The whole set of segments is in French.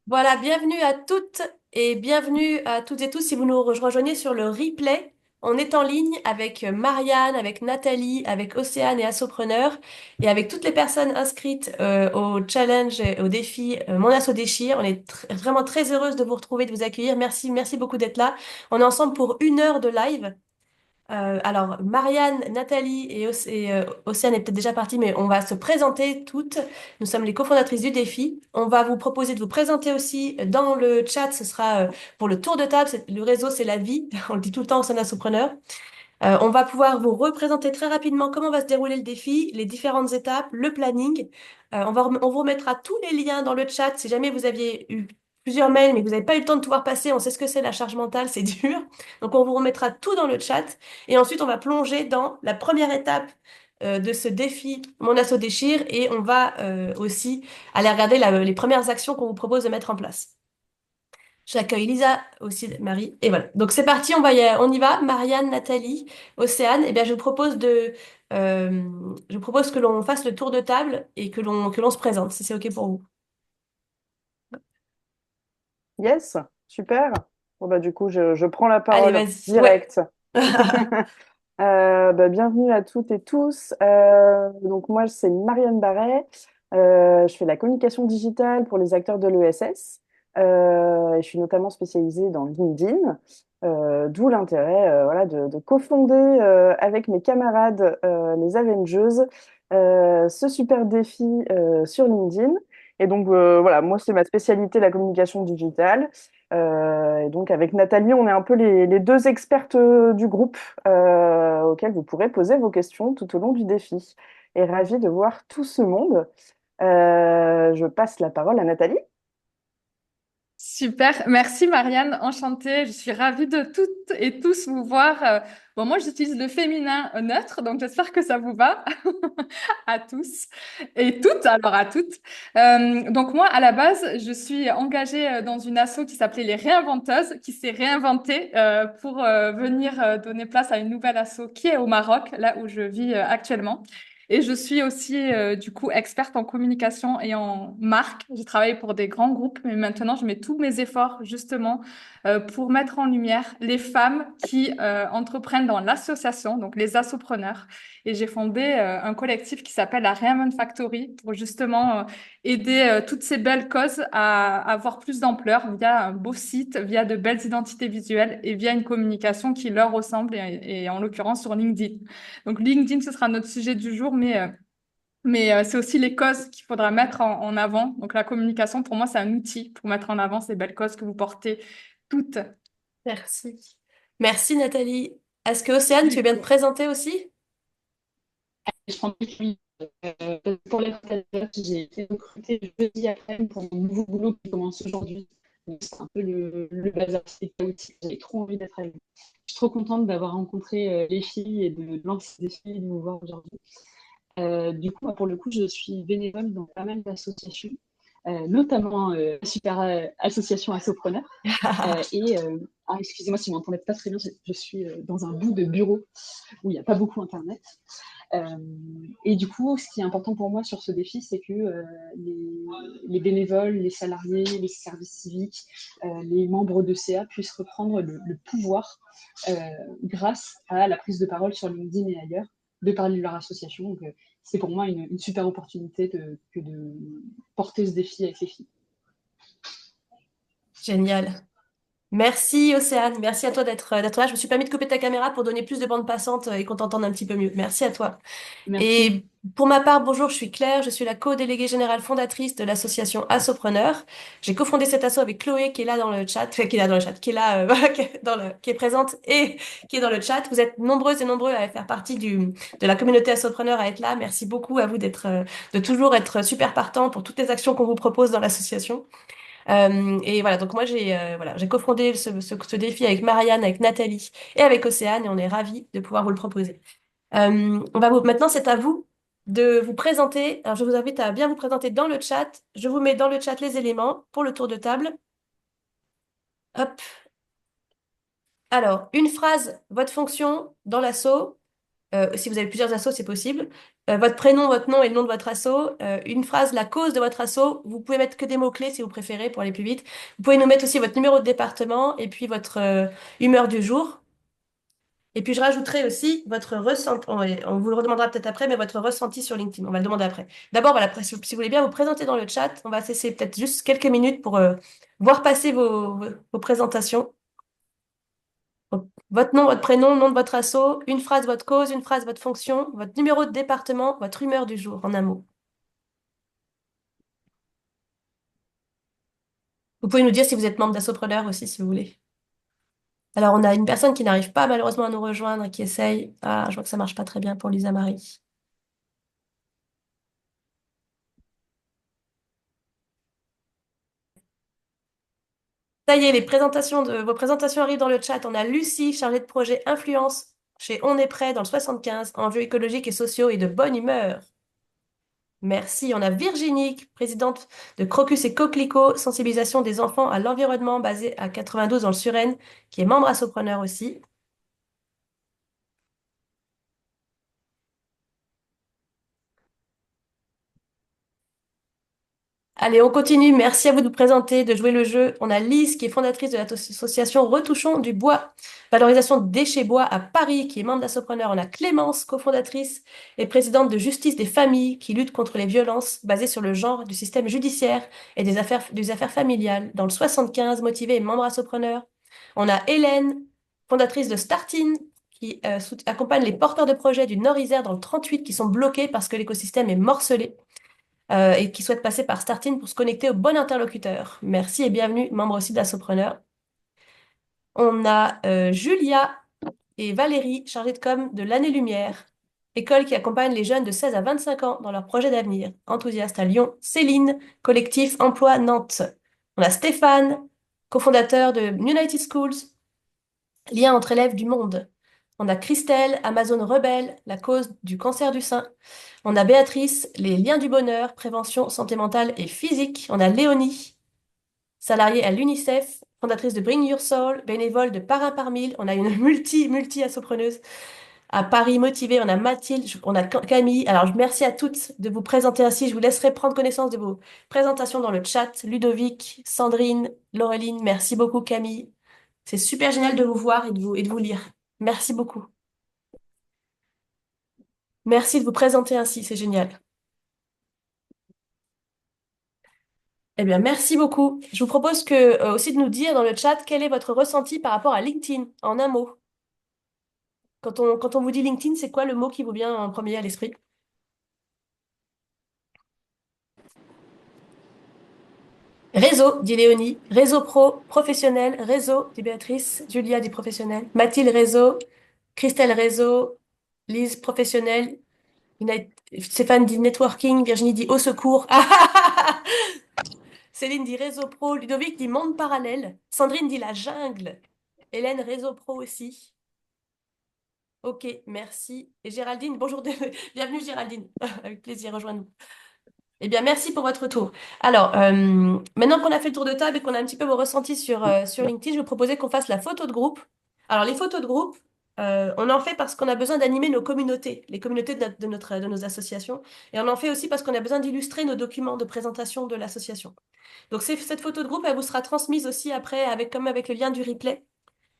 Voilà, bienvenue à toutes et bienvenue à toutes et tous si vous nous rejoignez sur le replay. On est en ligne avec Marianne, avec Nathalie, avec Océane et Assopreneur et avec toutes les personnes inscrites au challenge et au défi Mon Asso Déchire. On est vraiment très heureuse de vous retrouver, de vous accueillir. Merci, merci beaucoup d'être là. On est ensemble pour 1 heure de live. Alors, Marianne, Nathalie et Océane est peut-être déjà partie, mais on va se présenter toutes. Nous sommes les cofondatrices du défi. On va vous proposer de vous présenter aussi dans le chat. Ce sera pour le tour de table. Le réseau, c'est la vie. On le dit tout le temps au sein d'Assopreneur. On va pouvoir vous représenter très rapidement comment va se dérouler le défi, les différentes étapes, le planning. On vous remettra tous les liens dans le chat si jamais vous aviez eu plusieurs mails mais que vous n'avez pas eu le temps de tout voir passer. On sait ce que c'est la charge mentale, c'est dur. Donc on vous remettra tout dans le chat. Et ensuite, on va plonger dans la première étape de ce défi Mon Asso Déchire et on va aussi aller regarder les premières actions qu'on vous propose de mettre en place. J'accueille Lisa aussi, Marie. Et voilà. Donc c'est parti, on y va. Marianne, Nathalie, Océane. Eh bien, je propose que l'on fasse le tour de table et que l'on se présente, si c'est OK pour vous. Yes, super. Bon, bah, du coup, je prends la Allez, parole vas-y. Ouais. direct. Bah, bienvenue à toutes et tous. Donc moi, c'est Marianne Barret. Je fais la communication digitale pour les acteurs de l'ESS. Et je suis notamment spécialisée dans LinkedIn. D'où l'intérêt voilà, de cofonder avec mes camarades les Avengers ce super défi sur LinkedIn. Et donc voilà, moi c'est ma spécialité, la communication digitale. Et donc avec Nathalie, on est un peu les deux expertes du groupe auxquelles vous pourrez poser vos questions tout au long du défi. Et ravie de voir tout ce monde. Je passe la parole à Nathalie. Super, merci Marianne, enchantée. Je suis ravie de toutes et tous vous voir. Bon, moi, j'utilise le féminin neutre, donc j'espère que ça vous va à tous et toutes, alors à toutes. Donc moi, à la base, je suis engagée dans une asso qui s'appelait les Réinventeuses, qui s'est réinventée pour venir donner place à une nouvelle asso qui est au Maroc, là où je vis actuellement. Et je suis aussi, du coup, experte en communication et en marque. J'ai travaillé pour des grands groupes, mais maintenant, je mets tous mes efforts, justement, pour mettre en lumière les femmes qui entreprennent dans l'association, donc les assopreneurs. Et j'ai fondé un collectif qui s'appelle la Raymond Factory pour justement aider toutes ces belles causes à avoir plus d'ampleur via un beau site, via de belles identités visuelles et via une communication qui leur ressemble, et en l'occurrence sur LinkedIn. Donc LinkedIn, ce sera notre sujet du jour, mais c'est aussi les causes qu'il faudra mettre en avant. Donc la communication, pour moi, c'est un outil pour mettre en avant ces belles causes que vous portez toutes. Merci. Merci, Nathalie. Est-ce que Océane, tu veux bien te présenter aussi? Je prends plus oui. Pour les partenaires, j'ai été recrutée jeudi après pour un nouveau boulot qui commence aujourd'hui. Donc, c'est un peu le bazar, c'est chaotique. J'avais trop envie d'être avec vous. Je suis trop contente d'avoir rencontré les filles et de lancer des filles et de vous voir aujourd'hui. Du coup, moi, pour le coup, je suis bénévole dans pas mal d'associations, notamment Super Association Assopreneur. Excusez-moi si vous m'entendez pas très bien, je suis dans un bout de bureau où il n'y a pas beaucoup Internet. Euh, et du coup, ce qui est important pour moi sur ce défi, c'est que les bénévoles, les salariés, les services civiques, les membres de CA puissent reprendre le pouvoir euh, grâce à la prise de parole sur LinkedIn et ailleurs, de parler de leur association. Donc, c'est pour moi une super opportunité que de porter ce défi avec les filles. Génial. Merci Océane, merci à toi d'être là. Je me suis permis de couper ta caméra pour donner plus de bande passante et qu'on t'entende un petit peu mieux. Merci à toi. Merci. Et pour ma part, bonjour, je suis Claire, je suis la co-déléguée générale fondatrice de l'association Assopreneur. J'ai cofondé cet asso avec Chloé qui est là dans le chat, enfin, qui est là dans le chat, qui est là, voilà, qui est présente et qui est dans le chat. Vous êtes nombreuses et nombreux à faire partie de la communauté Assopreneur, à être là. Merci beaucoup à vous de toujours être super partant pour toutes les actions qu'on vous propose dans l'association. Et voilà, donc moi j'ai cofondé ce défi avec Marianne, avec Nathalie et avec Océane et on est ravis de pouvoir vous le proposer. Maintenant, c'est à vous de vous présenter. Alors, je vous invite à bien vous présenter dans le chat. Je vous mets dans le chat les éléments pour le tour de table. Hop. Alors, une phrase, votre fonction dans l'assaut. Si vous avez plusieurs assos, c'est possible. Votre prénom, votre nom et le nom de votre asso, une phrase, la cause de votre asso. Vous pouvez mettre que des mots-clés si vous préférez pour aller plus vite. Vous pouvez nous mettre aussi votre numéro de département et puis votre humeur du jour. Et puis je rajouterai aussi votre ressenti, on vous le redemandera peut-être après, mais votre ressenti sur LinkedIn. On va le demander après. D'abord, voilà, si vous voulez bien vous présenter dans le chat, on va cesser peut-être juste quelques minutes pour voir passer vos présentations. Donc, votre nom, votre prénom, le nom de votre asso, une phrase, votre cause, une phrase, votre fonction, votre numéro de département, votre humeur du jour, en un mot. Vous pouvez nous dire si vous êtes membre d'Assopreneur aussi, si vous voulez. Alors, on a une personne qui n'arrive pas malheureusement à nous rejoindre, qui essaye. Ah, je vois que ça marche pas très bien pour Lisa Marie. Ça y est, vos présentations arrivent dans le chat. On a Lucie, chargée de projet Influence chez On est prêt dans le 75, enjeux écologiques et sociaux et de bonne humeur. Merci. On a Virginie, présidente de Crocus et Coquelicot, sensibilisation des enfants à l'environnement basée à 92 dans le Suresnes, qui est membre Assopreneur aussi. Allez, on continue. Merci à vous de vous présenter, de jouer le jeu. On a Lise, qui est fondatrice de l'association Retouchons du bois, valorisation de déchets bois à Paris, qui est membre d'Assopreneur. On a Clémence, cofondatrice et présidente de Justice des familles, qui lutte contre les violences basées sur le genre du système judiciaire et des affaires familiales. Dans le 75, motivée et membre Assopreneur. On a Hélène, fondatrice de Startin, qui accompagne les porteurs de projets du Nord-Isère dans le 38 qui sont bloqués parce que l'écosystème est morcelé et qui souhaitent passer par Startin pour se connecter au bon interlocuteur. Merci et bienvenue, membre aussi d'Assopreneur. On a Julia et Valérie, chargées de com de l'Année-Lumière, école qui accompagne les jeunes de 16 à 25 ans dans leurs projets d'avenir. Enthousiaste à Lyon. Céline, collectif Emploi Nantes. On a Stéphane, cofondateur de United Schools, lien entre élèves du monde. On a Christelle, Amazon Rebelle, la cause du cancer du sein. On a Béatrice, les liens du bonheur, prévention, santé mentale et physique. On a Léonie, salariée à l'UNICEF, fondatrice de Bring Your Soul, bénévole de Parrain par mille. On a une multi-assopreneuse à Paris motivée. On a Mathilde, on a Camille. Alors, merci à toutes de vous présenter ainsi. Je vous laisserai prendre connaissance de vos présentations dans le chat. Ludovic, Sandrine, Laureline, merci beaucoup Camille. C'est super génial de vous voir et de vous lire. Merci beaucoup. Merci de vous présenter ainsi, c'est génial. Eh bien, merci beaucoup. Je vous propose aussi de nous dire dans le chat quel est votre ressenti par rapport à LinkedIn, en un mot. Quand on vous dit LinkedIn, c'est quoi le mot qui vous vient en premier à l'esprit? Réseau, dit Léonie. Réseau pro, professionnel. Réseau, dit Béatrice. Julia, dit professionnel. Mathilde, réseau. Christelle, réseau. Lise, professionnel. Stéphane dit networking. Virginie dit au secours. Céline dit réseau pro. Ludovic dit monde parallèle. Sandrine dit la jungle. Hélène, réseau pro aussi. Ok, merci. Et Géraldine, bonjour, bienvenue Géraldine. Avec plaisir, rejoins-nous. Eh bien, merci pour votre retour. Alors, maintenant qu'on a fait le tour de table et qu'on a un petit peu vos ressentis sur LinkedIn, je vous proposais qu'on fasse la photo de groupe. Alors, les photos de groupe, on en fait parce qu'on a besoin d'animer nos communautés, les communautés de nos associations. Et on en fait aussi parce qu'on a besoin d'illustrer nos documents de présentation de l'association. Donc, cette photo de groupe, elle vous sera transmise aussi après, comme avec le lien du replay.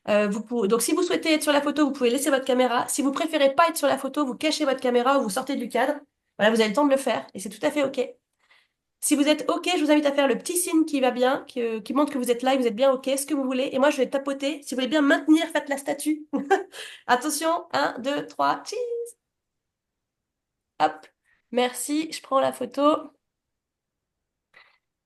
Donc, si vous souhaitez être sur la photo, vous pouvez laisser votre caméra. Si vous préférez pas être sur la photo, vous cachez votre caméra ou vous sortez du cadre. Voilà, vous avez le temps de le faire et c'est tout à fait OK. Si vous êtes OK, je vous invite à faire le petit signe qui va bien, qui montre que vous êtes là et vous êtes bien OK, ce que vous voulez. Et moi, je vais tapoter. Si vous voulez bien maintenir, faites la statue. Attention, 1, 2, 3, cheese. Hop. Merci, je prends la photo.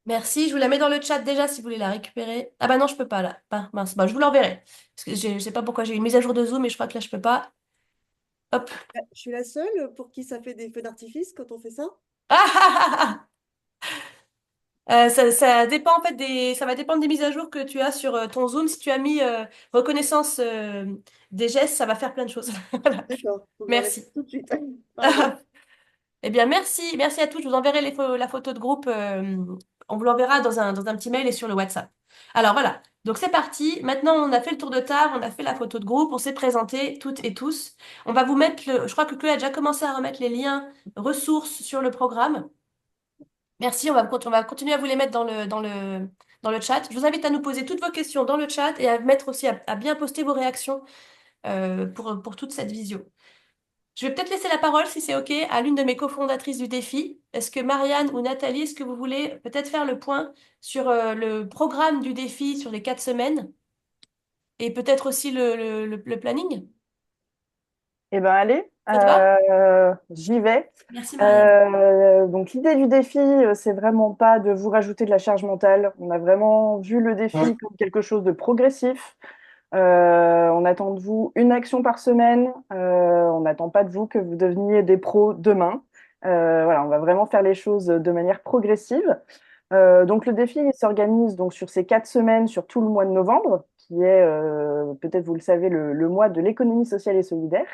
Merci, je vous la mets dans le chat déjà si vous voulez la récupérer. Ah bah non, je peux pas là. Ah, mince, bah, je vous l'enverrai. Parce que je sais pas pourquoi j'ai eu une mise à jour de Zoom, mais je crois que là, je peux pas. Hop. Je suis la seule pour qui ça fait des feux d'artifice quand on fait ça? Ça dépend en fait ça va dépendre des mises à jour que tu as sur ton Zoom. Si tu as mis reconnaissance des gestes, ça va faire plein de choses. Voilà. D'accord, faut que j'arrête Merci. tout de suite. Pardon. Eh bien, merci à tous. Je vous enverrai la photo de groupe. On vous l'enverra dans un petit mail et sur le WhatsApp. Alors voilà, Donc c'est parti. Maintenant, on a fait le tour de table, on a fait la photo de groupe, on s'est présenté toutes et tous. On va vous mettre je crois que Chloé a déjà commencé à remettre les liens ressources sur le programme. Merci, on va continuer à vous les mettre dans le chat. Je vous invite à nous poser toutes vos questions dans le chat et à mettre aussi, à bien poster vos réactions pour toute cette visio. Je vais peut-être laisser la parole, si c'est OK, à l'une de mes cofondatrices du défi. Est-ce que Marianne ou Nathalie, est-ce que vous voulez peut-être faire le point sur le programme du défi sur les 4 semaines et peut-être aussi le planning? Eh ben allez, Ça te va? j'y vais. Merci Marianne. Donc l'idée du défi, c'est vraiment pas de vous rajouter de la charge mentale. On a vraiment vu le défi comme quelque chose de progressif. On attend de vous une action par semaine. On n'attend pas de vous que vous deveniez des pros demain. Voilà, on va vraiment faire les choses de manière progressive. Donc le défi il s'organise donc sur ces 4 semaines, sur tout le mois de novembre, qui est peut-être vous le savez le mois de l'économie sociale et solidaire.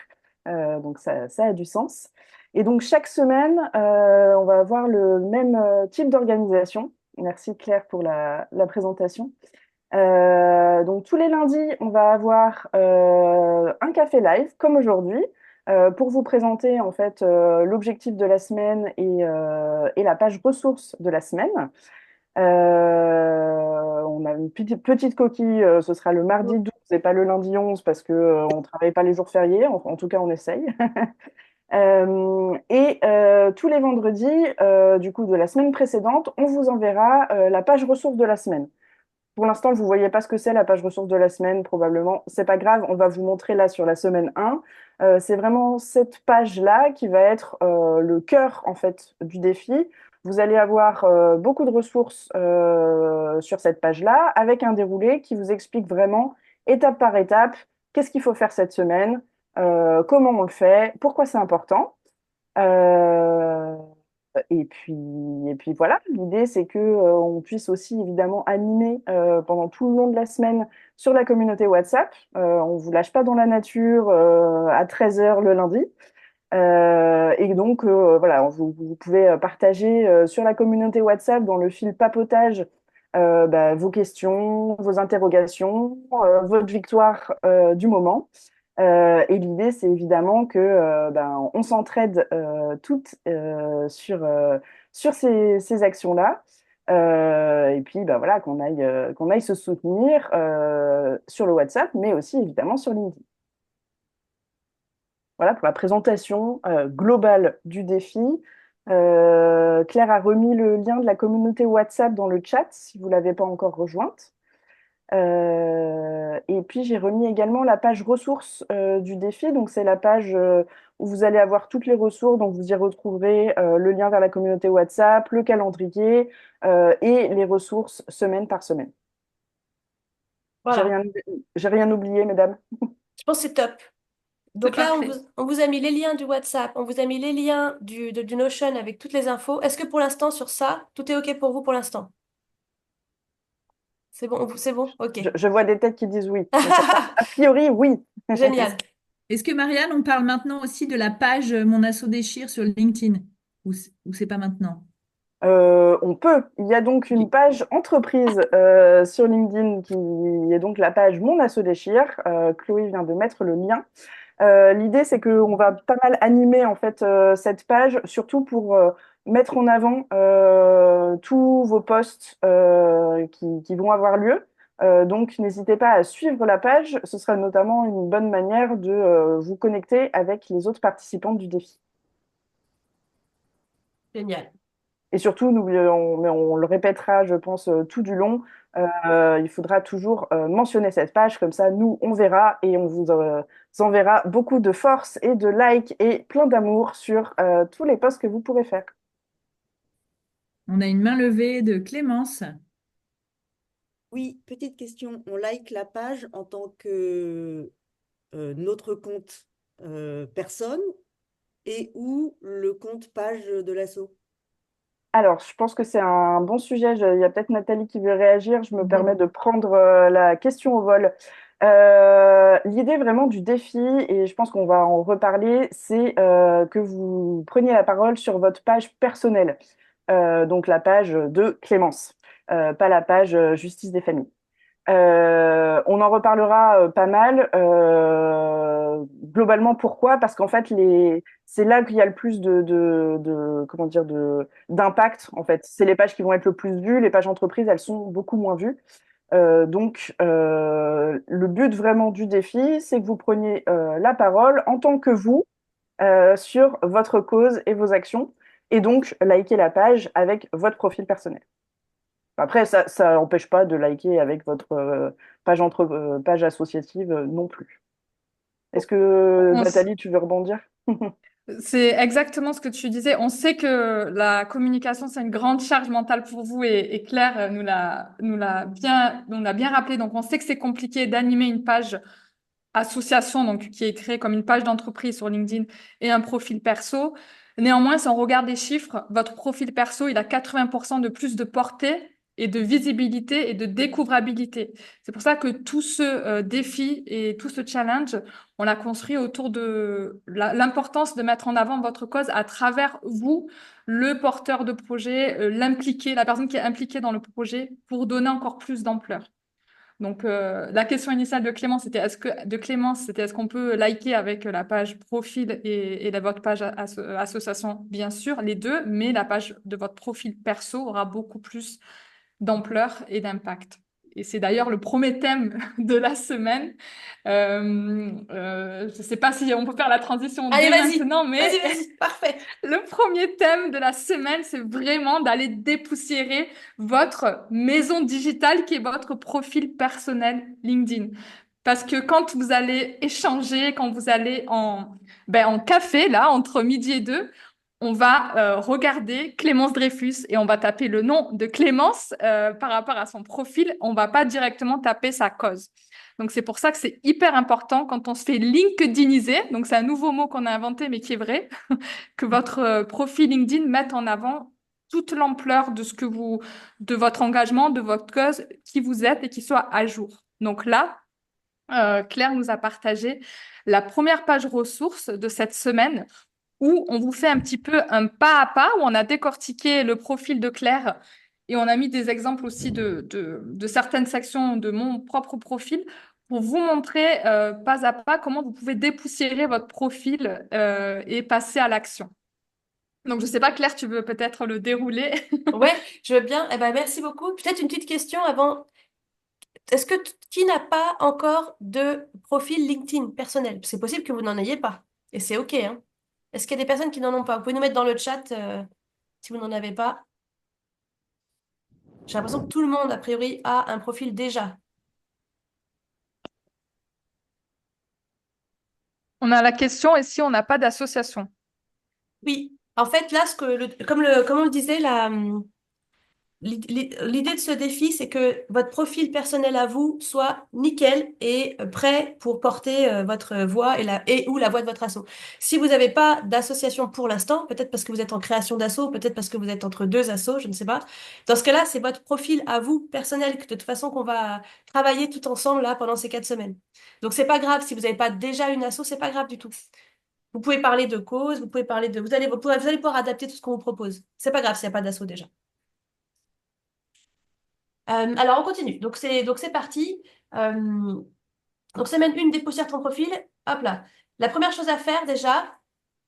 Donc ça a du sens. Et donc chaque semaine, on va avoir le même type d'organisation. Merci Claire pour la présentation. Donc tous les lundis, on va avoir un café live comme aujourd'hui pour vous présenter en fait l'objectif de la semaine et la page ressources de la semaine. On a une petite coquille, ce sera le mardi 12 et pas le lundi 11 parce que on travaille pas les jours fériés, en tout cas on essaye. Tous les vendredis du coup de la semaine précédente, on vous enverra la page ressources de la semaine. Pour l'instant, vous ne voyez pas ce que c'est la page ressources de la semaine, probablement. C'est pas grave, on va vous montrer là sur la semaine 1. C'est vraiment cette page-là qui va être le cœur en fait du défi. Vous allez avoir beaucoup de ressources sur cette page-là, avec un déroulé qui vous explique vraiment étape par étape qu'est-ce qu'il faut faire cette semaine, comment on le fait, pourquoi c'est important. Euh, et puis voilà, l'idée c'est que on puisse aussi évidemment animer pendant tout le long de la semaine sur la communauté WhatsApp. On vous lâche pas dans la nature à 13 heures le lundi. Et donc voilà, vous pouvez partager sur la communauté WhatsApp dans le fil papotage vos questions, vos interrogations, votre victoire du moment. Et l'idée, c'est évidemment que on s'entraide toutes sur ces actions-là. Et puis voilà, qu'on aille se soutenir sur le WhatsApp, mais aussi évidemment sur LinkedIn. Voilà pour la présentation globale du défi. Claire a remis le lien de la communauté WhatsApp dans le chat si vous ne l'avez pas encore rejointe. Et puis j'ai remis également la page ressources du défi. Donc c'est la page où vous allez avoir toutes les ressources. Donc vous y retrouverez le lien vers la communauté WhatsApp, le calendrier et les ressources semaine par semaine. J'ai Voilà, rien, j'ai rien oublié, mesdames. je pense que c'est top. C'est Donc là, parfait. on vous a mis les liens du WhatsApp, on vous a mis les liens du Notion avec toutes les infos. Est-ce que pour l'instant, sur ça, tout est OK pour vous pour l'instant? C'est bon, c'est bon? OK. Je vois des têtes qui disent oui. Donc, a priori, oui. Génial. Est-ce que Marianne, on parle maintenant aussi de la page Mon Asso Déchire sur LinkedIn? Ou c'est pas maintenant? On peut. Il y a donc une page entreprise sur LinkedIn qui est donc la page Mon Asso Déchire. Chloé vient de mettre le lien. L'idée, c'est qu'on va pas mal animer en fait cette page, surtout pour mettre en avant tous vos posts qui vont avoir lieu. Donc, n'hésitez pas à suivre la page. Ce sera notamment une bonne manière de vous connecter avec les autres participants du défi. Génial. Et surtout, mais on le répétera, je pense, tout du long, il faudra toujours mentionner cette page, comme ça, nous, on verra et on vous enverra beaucoup de force et de likes et plein d'amour sur tous les posts que vous pourrez faire. On a une main levée de Clémence. Oui, petite question. On like la page en tant que notre compte personne et ou le compte page de l'asso. Alors, je pense que c'est un bon sujet. Il y a peut-être Nathalie qui veut réagir. Je me permets de prendre la question au vol. L'idée vraiment du défi, et je pense qu'on va en reparler, c'est que vous preniez la parole sur votre page personnelle. Donc la page de Clémence, pas la page Justice des familles. On en reparlera pas mal. Globalement, pourquoi? Parce qu'en fait, c'est là qu'il y a le plus comment dire, d'impact. En fait, c'est les pages qui vont être le plus vues. Les pages entreprises, elles sont beaucoup moins vues. Le but vraiment du défi, c'est que vous preniez la parole en tant que vous sur votre cause et vos actions, et donc liker la page avec votre profil personnel. Après, ça n'empêche pas de liker avec votre page associative non plus. Est-ce que On s- Nathalie, tu veux rebondir? C'est exactement ce que tu disais. On sait que la communication, c'est une grande charge mentale pour vous et Claire nous l'a bien rappelé. Donc, on sait que c'est compliqué d'animer une page association, donc qui est créée comme une page d'entreprise sur LinkedIn et un profil perso. Néanmoins, si on regarde les chiffres, votre profil perso, il a 80% de plus de portée et de visibilité et de découvrabilité. C'est pour ça que tout ce défi et tout ce challenge, on l'a construit autour de l'importance de mettre en avant votre cause à travers vous, le porteur de projet, l'impliqué, la personne qui est impliquée dans le projet pour donner encore plus d'ampleur. Donc, la question initiale de Clémence, c'était est-ce qu'on peut liker avec la page profil et votre page association, bien sûr, les deux, mais la page de votre profil perso aura beaucoup plus d'ampleur et d'impact. Et c'est d'ailleurs le premier thème de la semaine. Je ne sais pas si on peut faire la transition Allez, dès vas-y, maintenant, mais vas-y, vas-y, parfait. le premier thème de la semaine, c'est vraiment d'aller dépoussiérer votre maison digitale qui est votre profil personnel LinkedIn. Parce que quand vous allez échanger, quand vous allez en café, là, entre midi et deux, on va regarder Clémence Dreyfus et on va taper le nom de Clémence par rapport à son profil. On va pas directement taper sa cause. Donc, c'est pour ça que c'est hyper important quand on se fait LinkedIniser. Donc, c'est un nouveau mot qu'on a inventé, mais qui est vrai que votre profil LinkedIn mette en avant toute l'ampleur de votre engagement, de votre cause, qui vous êtes et qui soit à jour. Donc là, Claire nous a partagé la première page ressources de cette semaine où on vous fait un petit peu un pas à pas, où on a décortiqué le profil de Claire et on a mis des exemples aussi de certaines sections de mon propre profil pour vous montrer pas à pas comment vous pouvez dépoussiérer votre profil et passer à l'action. Donc, je sais pas, Claire, tu veux peut-être le dérouler? Ouais, je veux bien. Eh ben, merci beaucoup. Peut-être une petite question avant. Est-ce que qui n'a pas encore de profil LinkedIn personnel? C'est possible que vous n'en ayez pas. Et c'est OK, hein. Est-ce qu'il y a des personnes qui n'en ont pas? Vous pouvez nous mettre dans le chat si vous n'en avez pas. J'ai l'impression que tout le monde, a priori, a un profil déjà. On a la question, et si on n'a pas d'association? Oui. En fait, là, comme on le disait, l'idée de ce défi, c'est que votre profil personnel à vous soit nickel et prêt pour porter votre voix et ou la voix de votre asso. Si vous n'avez pas d'association pour l'instant, peut-être parce que vous êtes en création d'asso, peut-être parce que vous êtes entre deux assos, je ne sais pas. Dans ce cas-là, c'est votre profil à vous personnel que de toute façon qu'on va travailler tout ensemble là pendant ces 4 semaines. Donc c'est pas grave si vous n'avez pas déjà une asso, c'est pas grave du tout. Vous pouvez parler de cause, vous pouvez parler de, vous allez pouvoir adapter tout ce qu'on vous propose. C'est pas grave s'il n'y a pas d'asso déjà. Alors, on continue. Donc c'est parti. Euh, donc, semaine 1, dépoussière ton profil. Hop là. La première chose à faire déjà,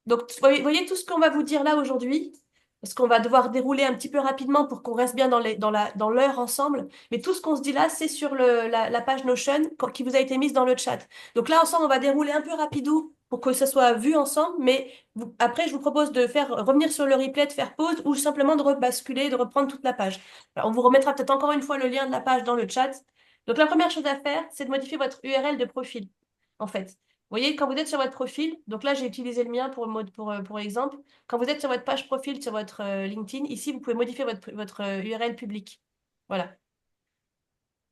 donc voyez tout ce qu'on va vous dire là aujourd'hui, parce qu'on va devoir dérouler un petit peu rapidement pour qu'on reste bien dans l'heure ensemble. Mais tout ce qu'on se dit là, c'est sur la page Notion qui vous a été mise dans le chat. Donc là, ensemble, on va dérouler un peu rapidou pour que ça soit vu ensemble. Mais après, je vous propose de faire revenir sur le replay, de faire pause ou simplement de rebasculer, de reprendre toute la page. Alors, on vous remettra peut-être encore une fois le lien de la page dans le chat. Donc la première chose à faire, c'est de modifier votre URL de profil, en fait. Vous voyez, quand vous êtes sur votre profil, donc là j'ai utilisé le mien pour exemple, quand vous êtes sur votre page profil, sur votre LinkedIn, ici vous pouvez modifier votre URL public. Voilà.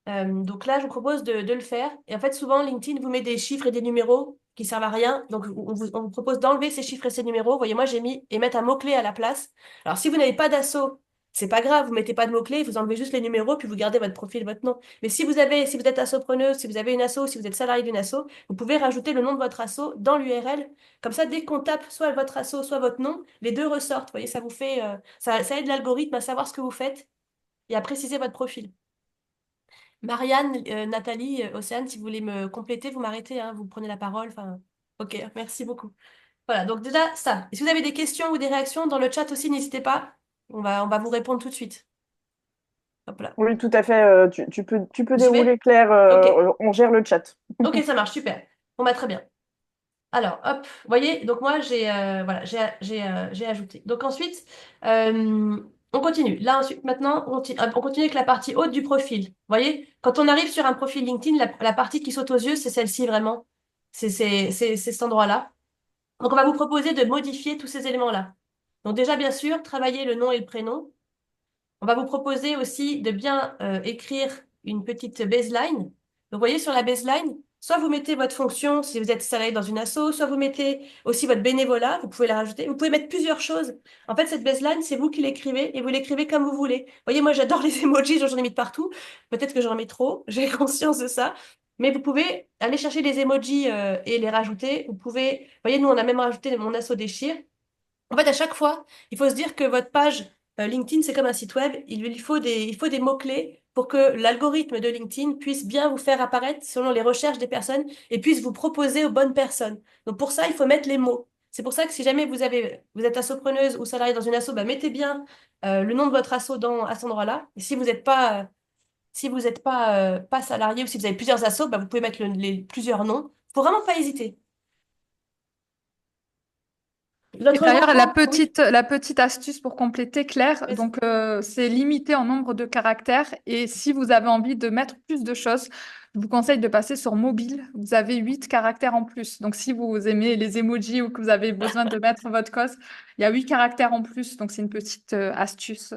Donc là, je vous propose de le faire. Et en fait, souvent, LinkedIn vous met des chiffres et des numéros qui servent à rien. Donc, on vous propose d'enlever ces chiffres et ces numéros. Vous voyez, moi, j'ai mis et mettre un mot-clé à la place. Alors, si vous n'avez pas d'assaut, c'est pas grave, vous mettez pas de mots-clés, vous enlevez juste les numéros, puis vous gardez votre profil, votre nom. Mais si vous êtes assopreneuse, si vous avez une asso, si vous êtes salarié d'une asso, vous pouvez rajouter le nom de votre asso dans l'URL. Comme ça, dès qu'on tape soit votre asso, soit votre nom, les deux ressortent. Vous voyez, ça vous fait, ça aide l'algorithme à savoir ce que vous faites et à préciser votre profil. Marianne, Nathalie, Océane, si vous voulez me compléter, vous m'arrêtez, hein, vous prenez la parole. Enfin, ok, merci beaucoup. Voilà, donc déjà ça. Et si vous avez des questions ou des réactions dans le chat aussi, n'hésitez pas. On va vous répondre tout de suite. Hop là. Oui, tout à fait. Tu peux J'y dérouler, vais? Claire. Ok. On gère le chat. Ok, ça marche, super. Bon, bah, très bien. Alors, hop, vous voyez, donc moi, voilà, j'ai ajouté. Donc ensuite, on continue. Là, ensuite, maintenant, on continue avec la partie haute du profil. Vous voyez, quand on arrive sur un profil LinkedIn, la partie qui saute aux yeux, c'est celle-ci vraiment. C'est cet endroit-là. Donc, on va vous proposer de modifier tous ces éléments-là. Donc déjà, bien sûr, travailler le nom et le prénom. On va vous proposer aussi de bien écrire une petite baseline. Donc, vous voyez, sur la baseline, soit vous mettez votre fonction si vous êtes salarié dans une asso, soit vous mettez aussi votre bénévolat, vous pouvez la rajouter. Vous pouvez mettre plusieurs choses. En fait, cette baseline, c'est vous qui l'écrivez et vous l'écrivez comme vous voulez. Vous voyez, moi, j'adore les emojis, j'en ai mis de partout. Peut-être que j'en mets trop, j'ai conscience de ça. Mais vous pouvez aller chercher les emojis et les rajouter. Vous pouvez, vous voyez, nous, on a même rajouté mon asso déchire. En fait, à chaque fois, il faut se dire que votre page LinkedIn, c'est comme un site web. Il faut des mots-clés pour que l'algorithme de LinkedIn puisse bien vous faire apparaître selon les recherches des personnes et puisse vous proposer aux bonnes personnes. Donc pour ça, il faut mettre les mots. C'est pour ça que si jamais vous êtes assopreneuse ou salarié dans une asso, bah, mettez bien le nom de votre asso à cet endroit-là. Et si vous n'êtes pas salarié ou si vous avez plusieurs assos, bah, vous pouvez mettre les plusieurs noms. Faut vraiment pas hésiter. Et L'autre d'ailleurs, moment, oui, la petite astuce pour compléter, Claire, vas-y. donc c'est limité en nombre de caractères. Et si vous avez envie de mettre plus de choses, je vous conseille de passer sur mobile. Vous avez 8 caractères en plus. Donc si vous aimez les emojis ou que vous avez besoin de mettre votre cause, il y a 8 caractères en plus. Donc c'est une petite astuce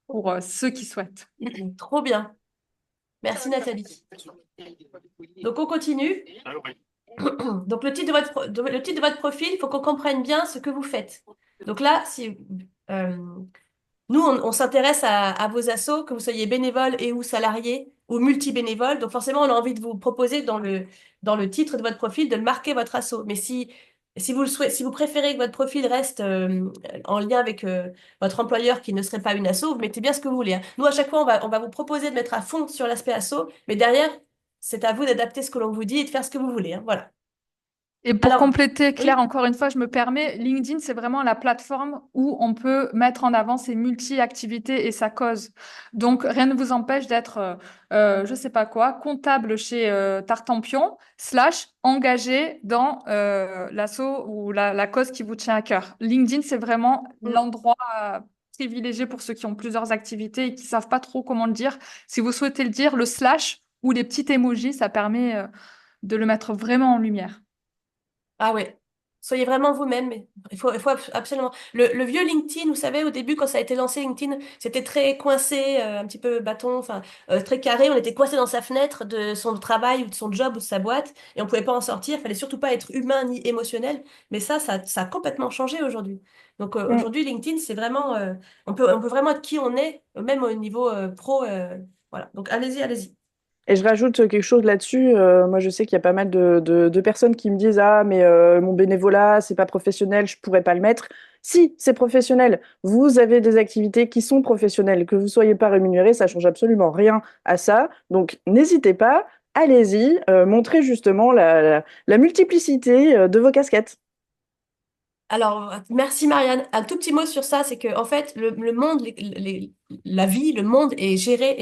pour ceux qui souhaitent. Trop bien. Merci Nathalie. Donc on continue. Donc le titre de votre profil, il faut qu'on comprenne bien ce que vous faites. Donc là, si euh, nous on s'intéresse à vos assos, que vous soyez bénévole et ou salarié ou multibénévole, donc forcément on a envie de vous proposer dans le titre de votre profil de marquer votre asso. Mais si vous le souhaitez, si vous préférez que votre profil reste en lien avec votre employeur qui ne serait pas une asso, vous mettez bien ce que vous voulez, hein. Nous à chaque fois on va vous proposer de mettre à fond sur l'aspect asso, mais derrière c'est à vous d'adapter ce que l'on vous dit et de faire ce que vous voulez, hein. Voilà. Et pour Alors, compléter, Claire, oui, encore une fois, je me permets, LinkedIn, c'est vraiment la plateforme où on peut mettre en avant ses multi-activités et sa cause. Donc, rien ne vous empêche d'être, je sais pas quoi, comptable chez Tartampion, / engagé dans l'asso ou la cause qui vous tient à cœur. LinkedIn, c'est vraiment mm, l'endroit privilégié pour ceux qui ont plusieurs activités et qui savent pas trop comment le dire. Si vous souhaitez le dire, le / ou les petits emojis, ça permet de le mettre vraiment en lumière. ah ouais, soyez vraiment vous-même. Mais il faut absolument. Le vieux LinkedIn, vous savez, au début, quand ça a été lancé, LinkedIn, c'était très coincé, un petit peu bâton, enfin, très carré. On était coincé dans sa fenêtre de son travail ou de son job ou de sa boîte et on pouvait pas en sortir. Il fallait surtout pas être humain ni émotionnel. Mais ça a complètement changé aujourd'hui. Donc Mm. aujourd'hui, LinkedIn, c'est vraiment, on peut vraiment être qui on est, même au niveau pro. Voilà. Donc allez-y, allez-y. Et je rajoute quelque chose là-dessus. Moi, je sais qu'il y a pas mal de personnes qui me disent, ah, mais mon bénévolat, c'est pas professionnel, je pourrais pas le mettre. Si, c'est professionnel. Vous avez des activités qui sont professionnelles. Que vous soyez pas rémunéré, ça change absolument rien à ça. Donc, n'hésitez pas, allez-y, montrez justement la multiplicité de vos casquettes. Alors, merci Marianne. Un tout petit mot sur ça, c'est que en fait, le monde, la vie, le monde est géré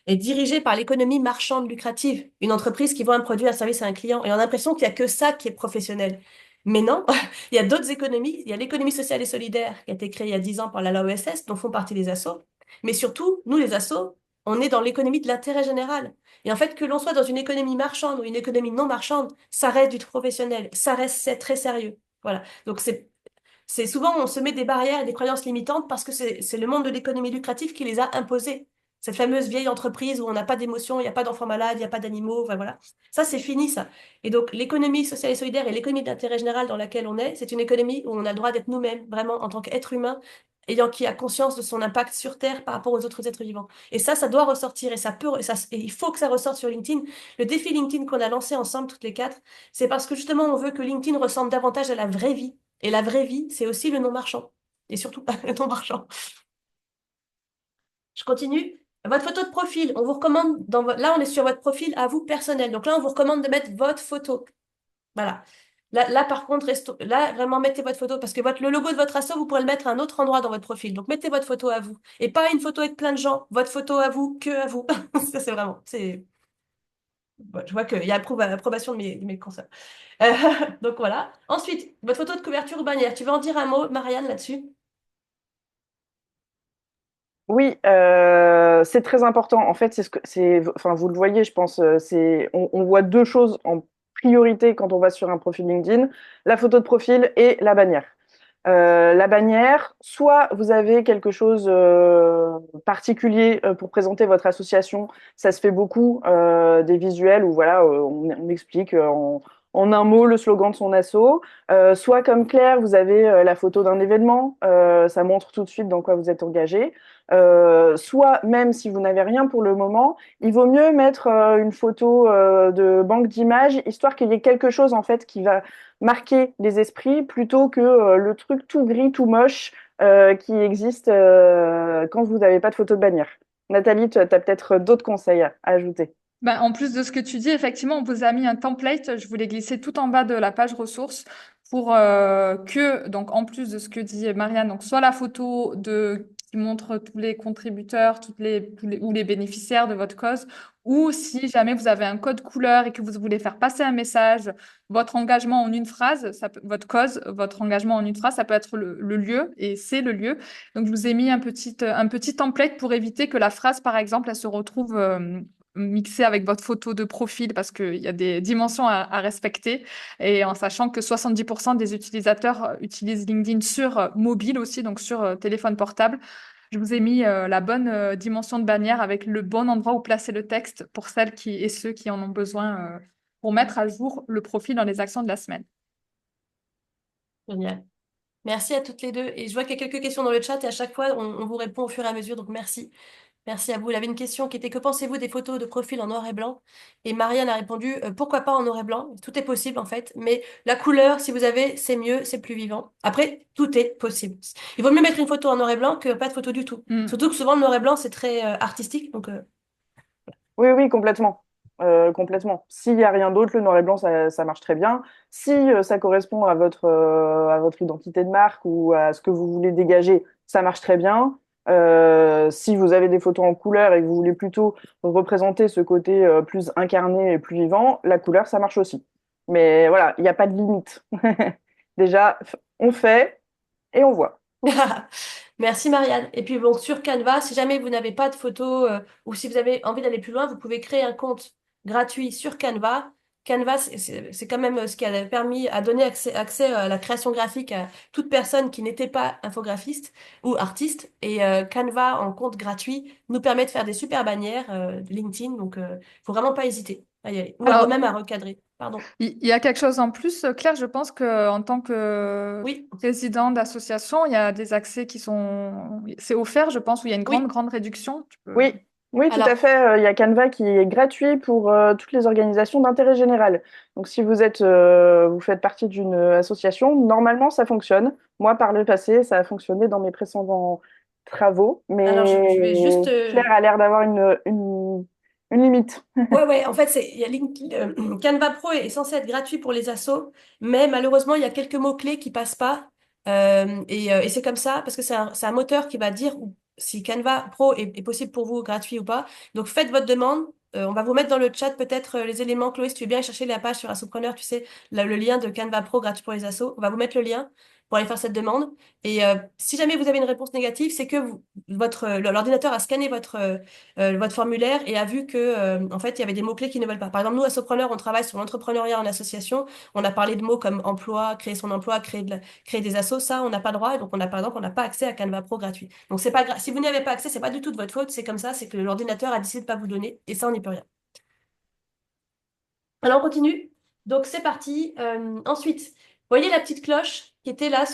et dirigé par l'économie marchande lucrative. Une entreprise qui vend un produit, un service à un client. Et on a l'impression qu'il n'y a que ça qui est professionnel. Mais non, il y a d'autres économies. Il y a l'économie sociale et solidaire qui a été créée il y a 10 ans par la loi OSS, dont font partie les assos. Mais surtout, nous, les assos, on est dans l'économie de l'intérêt général. Et en fait, que l'on soit dans une économie marchande ou une économie non marchande, ça reste du professionnel, ça reste c'est très sérieux. Voilà. Donc c'est souvent on se met des barrières et des croyances limitantes parce que c'est le monde de l'économie lucrative qui les a imposées. Cette fameuse vieille entreprise où on n'a pas d'émotion, il n'y a pas d'enfants malades, il n'y a pas d'animaux, enfin voilà. Ça, c'est fini, ça. Et donc, l'économie sociale et solidaire et l'économie d'intérêt général dans laquelle on est, c'est une économie où on a le droit d'être nous-mêmes, vraiment, en tant qu'être humain, qui a conscience de son impact sur Terre par rapport aux autres êtres vivants. Et ça doit ressortir et et il faut que ça ressorte sur LinkedIn. Le défi LinkedIn qu'on a lancé ensemble, toutes les quatre, c'est parce que justement, on veut que LinkedIn ressemble davantage à la vraie vie. Et la vraie vie, c'est aussi le non marchand. Et surtout, le non marchand. Je continue. Votre photo de profil, on vous recommande, là on est sur votre profil à vous personnel. Donc là, on vous recommande de mettre votre photo. Voilà. Là par contre, là, vraiment, mettez votre photo parce que le logo de votre asso, vous pourrez le mettre à un autre endroit dans votre profil. Donc mettez votre photo à vous. Et pas une photo avec plein de gens. Votre photo à vous, que à vous. Ça, c'est vraiment. Bon, je vois qu'il y a approbation de mes consoeurs. Euh, donc voilà. Ensuite, votre photo de couverture ou bannière. Tu veux en dire un mot, Marianne, là-dessus? Oui, c'est très important. En fait, enfin, vous le voyez, je pense, on voit deux choses en priorité quand on va sur un profil LinkedIn, la photo de profil et la bannière. La bannière, soit vous avez quelque chose particulier pour présenter votre association, ça se fait beaucoup, des visuels où voilà, on explique en un mot le slogan de son asso. Soit comme Claire, vous avez la photo d'un événement, ça montre tout de suite dans quoi vous êtes engagé. Soit même si vous n'avez rien pour le moment, il vaut mieux mettre une photo de banque d'images, histoire qu'il y ait quelque chose en fait qui va marquer les esprits plutôt que le truc tout gris, tout moche qui existe quand vous n'avez pas de photo de bannière. Nathalie, tu as peut-être d'autres conseils à ajouter. Ben, en plus de ce que tu dis, effectivement, on vous a mis un template. Je voulais glisser tout en bas de la page ressources pour donc en plus de ce que dit Marianne, donc soit la photo qui montre tous les contributeurs, ou les bénéficiaires de votre cause, ou si jamais vous avez un code couleur et que vous voulez faire passer un message, votre engagement en une phrase, votre cause, votre engagement en une phrase, ça peut être le lieu, et c'est le lieu. Donc, je vous ai mis un petit template pour éviter que la phrase, par exemple, elle se retrouve mixée avec votre photo de profil parce qu'il y a des dimensions à respecter et en sachant que 70% des utilisateurs utilisent LinkedIn sur mobile aussi, donc sur téléphone portable. Je vous ai mis la bonne dimension de bannière avec le bon endroit où placer le texte pour celles et ceux qui en ont besoin pour mettre à jour le profil dans les actions de la semaine. Génial. Merci à toutes les deux. Et je vois qu'il y a quelques questions dans le chat et à chaque fois, on vous répond au fur et à mesure. Donc merci. Merci à vous. Il y avait une question qui était: que pensez-vous des photos de profil en noir et blanc? Et Marianne a répondu: pourquoi pas en noir et blanc? Tout est possible en fait. Mais la couleur, si vous avez, c'est mieux, c'est plus vivant. Après, tout est possible. Il vaut mieux mettre une photo en noir et blanc que pas de photo du tout. Mm. Surtout que souvent, le noir et blanc, c'est très artistique. Donc, Oui, oui, complètement. Complètement. S'il n'y a rien d'autre, le noir et blanc, ça marche très bien. Si ça correspond à votre identité de marque ou à ce que vous voulez dégager, ça marche très bien. Si vous avez des photos en couleur et que vous voulez plutôt représenter ce côté plus incarné et plus vivant, la couleur, ça marche aussi. Mais voilà, il n'y a pas de limite. Déjà, on fait et on voit. merci Marianne. Et puis bon, sur Canva, si jamais vous n'avez pas de photo ou si vous avez envie d'aller plus loin, vous pouvez créer un compte gratuit sur Canva. Canva, c'est quand même ce qui a permis à donner accès à la création graphique à toute personne qui n'était pas infographiste ou artiste. Et Canva en compte gratuit nous permet de faire des super bannières LinkedIn. Donc, faut vraiment pas hésiter à y aller. Ou alors même Alors, à recadrer. Pardon. il y a quelque chose en plus, Claire, je pense qu'en tant que Oui, président d'association, il y a des accès qui sont... C'est offert, je pense, où il y a une grande, oui. grande réduction. Tu peux... Oui, oui, tout à Alors, fait. Il y a Canva qui est gratuit pour toutes les organisations d'intérêt général. Donc, si vous faites partie d'une association, normalement, ça fonctionne. Moi, par le passé, ça a fonctionné dans mes précédents travaux, alors mais je vais juste Claire a l'air d'avoir une limite. ouais, ouais, en fait, Canva Pro est censé être gratuit pour les assos, mais malheureusement, il y a quelques mots-clés qui passent pas. Et c'est comme ça, parce que c'est un moteur qui va dire si Canva Pro est possible pour vous, gratuit ou pas. Donc, faites votre demande. On va vous mettre dans le chat peut-être les éléments. Chloé, si tu veux bien chercher la page sur Assopreneur, tu sais, le lien de Canva Pro gratuit pour les assos. On va vous mettre le lien pour aller faire cette demande. Et si jamais vous avez une réponse négative, c'est que l'ordinateur a scanné votre formulaire et a vu que en fait il y avait des mots-clés qui ne veulent pas. Par exemple, nous à Sopreneur, on travaille sur l'entrepreneuriat en association. On a parlé de mots comme emploi, créer son emploi, créer des assos, ça on n'a pas le droit. Et donc on a par exemple on n'a pas accès à Canva Pro gratuit. Donc c'est pas si vous n'y avez pas accès, c'est pas du tout de votre faute, c'est comme ça, c'est que l'ordinateur a décidé de pas vous donner et ça on n'y peut rien. Alors on continue. Donc c'est parti. Ensuite, voyez la petite cloche qui était là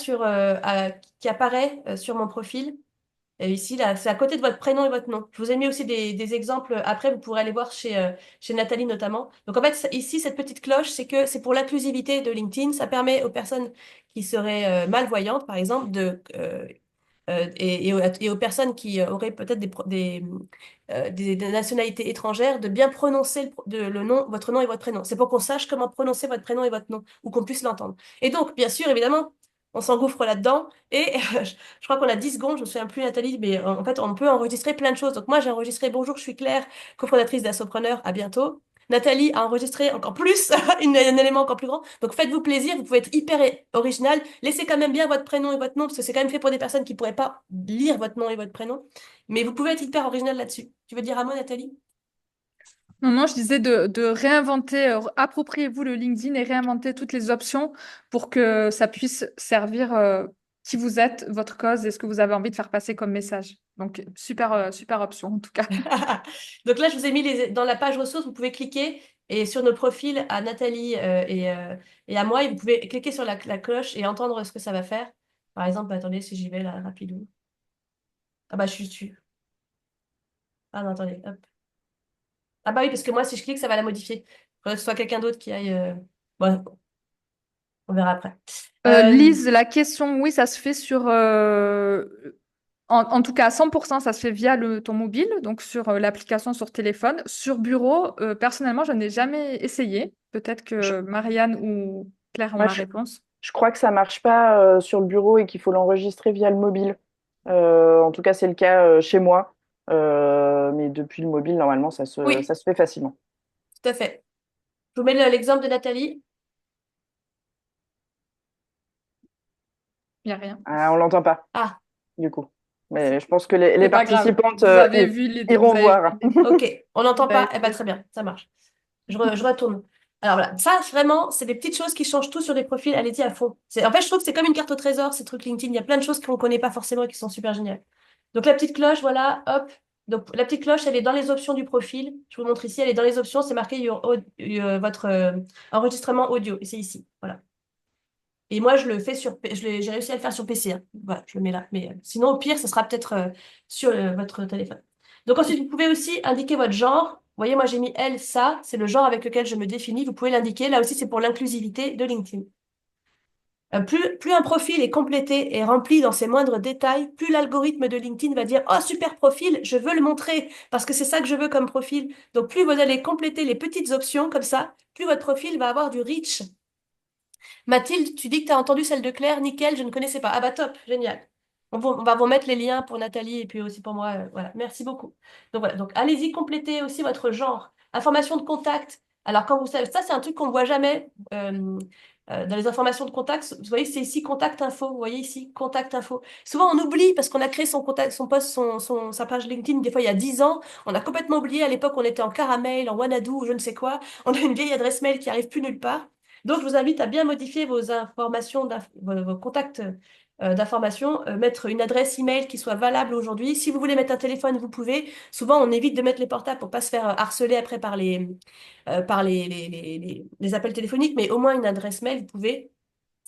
qui apparaît sur mon profil. Ici, là, c'est à côté de votre prénom et votre nom. Je vous ai mis aussi des exemples. Après, vous pourrez aller voir chez Nathalie notamment. Donc, en fait, ici, cette petite cloche, c'est pour l'inclusivité de LinkedIn. Ça permet aux personnes qui seraient malvoyantes, par exemple, et aux personnes qui auraient peut-être des nationalités étrangères de bien prononcer le nom, votre nom et votre prénom. C'est pour qu'on sache comment prononcer votre prénom et votre nom, ou qu'on puisse l'entendre. Et donc, bien sûr, évidemment, on s'engouffre là-dedans. Et je crois qu'on a 10 secondes, je me souviens plus, Nathalie, mais en fait, on peut enregistrer plein de choses. Donc moi, j'ai enregistré Bonjour, je suis Claire, cofondatrice d'Assopreneur, à bientôt. Nathalie a enregistré encore plus, un élément encore plus grand. Donc faites-vous plaisir, vous pouvez être hyper original. Laissez quand même bien votre prénom et votre nom, parce que c'est quand même fait pour des personnes qui ne pourraient pas lire votre nom et votre prénom. Mais vous pouvez être hyper original là-dessus. Tu veux dire un mot, Nathalie? Non, non, je disais de réinventer, appropriez-vous le LinkedIn et réinventer toutes les options pour que ça puisse servir qui vous êtes, votre cause et ce que vous avez envie de faire passer comme message. Donc, super, super option en tout cas. Donc là, je vous ai mis dans la page ressources, vous pouvez cliquer et sur nos profils à Nathalie et à moi, et vous pouvez cliquer sur la cloche et entendre ce que ça va faire. Par exemple, attendez, si j'y vais là, rapidement. Ah bah, je suis dessus. Ah non, attendez, hop. Ah bah oui, parce que moi, si je clique, ça va la modifier. Il faudrait que ce soit quelqu'un d'autre qui aille. Bon, on verra après. Lise, la question, oui, ça se fait sur, en tout cas à 100%, ça se fait via ton mobile, donc sur l'application sur téléphone. Sur bureau, personnellement, je n'ai jamais essayé. Peut-être Je, que Marianne ou Claire ont moi, la je, réponse. je crois que ça marche pas sur le bureau et qu'il faut l'enregistrer via le mobile. En tout cas, c'est le cas chez moi. Mais depuis le mobile, normalement, Oui, ça se fait facilement. tout à fait. Je vous mets l'exemple de Nathalie. Il n'y a rien. Ah, on l'entend pas, Ah, du coup. Mais je pense que les C'est pas grave. participantes Vous avez vu iront vous avez vu voir. ok, on vous n'entend avez pas. Eh ben, vu. très bien, ça marche. Je retourne. Alors voilà, ça vraiment, c'est des petites choses qui changent tout sur des profils. Allez-y à fond. En fait, je trouve que c'est comme une carte au trésor, ces trucs LinkedIn. Il y a plein de choses qu'on ne connaît pas forcément et qui sont super géniales. Donc la petite cloche, voilà, hop. Donc la petite cloche, elle est dans les options du profil. Je vous montre ici, elle est dans les options. C'est marqué votre enregistrement audio. Et c'est ici. Voilà. Et moi, je le fais j'ai réussi à le faire sur PC, hein. Voilà, je le mets là. Mais sinon, au pire, ce sera peut-être sur votre téléphone. Donc ensuite, vous pouvez aussi indiquer votre genre. Vous voyez, moi, j'ai mis elle, ça. C'est le genre avec lequel je me définis. Vous pouvez l'indiquer. Là aussi, c'est pour l'inclusivité de LinkedIn. Plus un profil est complété et rempli dans ses moindres détails, plus l'algorithme de LinkedIn va dire, oh, super profil, je veux le montrer parce que c'est ça que je veux comme profil. Donc, plus vous allez compléter les petites options comme ça, plus votre profil va avoir du reach. Mathilde, tu dis que tu as entendu celle de Claire, nickel, je ne connaissais pas. Ah bah top, génial. On va vous mettre les liens pour Nathalie et puis aussi pour moi. Voilà, merci beaucoup. Donc voilà, donc allez-y, complétez aussi votre genre. Information de contact. Alors quand vous savez, ça c'est un truc qu'on ne voit jamais dans les informations de contact. Vous voyez, c'est ici contact info. Vous voyez ici contact info. Souvent on oublie parce qu'on a créé son contact, son post, sa page LinkedIn des fois il y a 10 ans. On a complètement oublié. À l'époque on était en Caramel, en Wanadu ou je ne sais quoi. On a une vieille adresse mail qui arrive plus nulle part. Donc, je vous invite à bien modifier vos informations, vos contacts d'information, mettre une adresse email qui soit valable aujourd'hui. Si vous voulez mettre un téléphone, vous pouvez. Souvent, on évite de mettre les portables pour pas se faire harceler après par les appels téléphoniques, mais au moins une adresse mail, vous pouvez.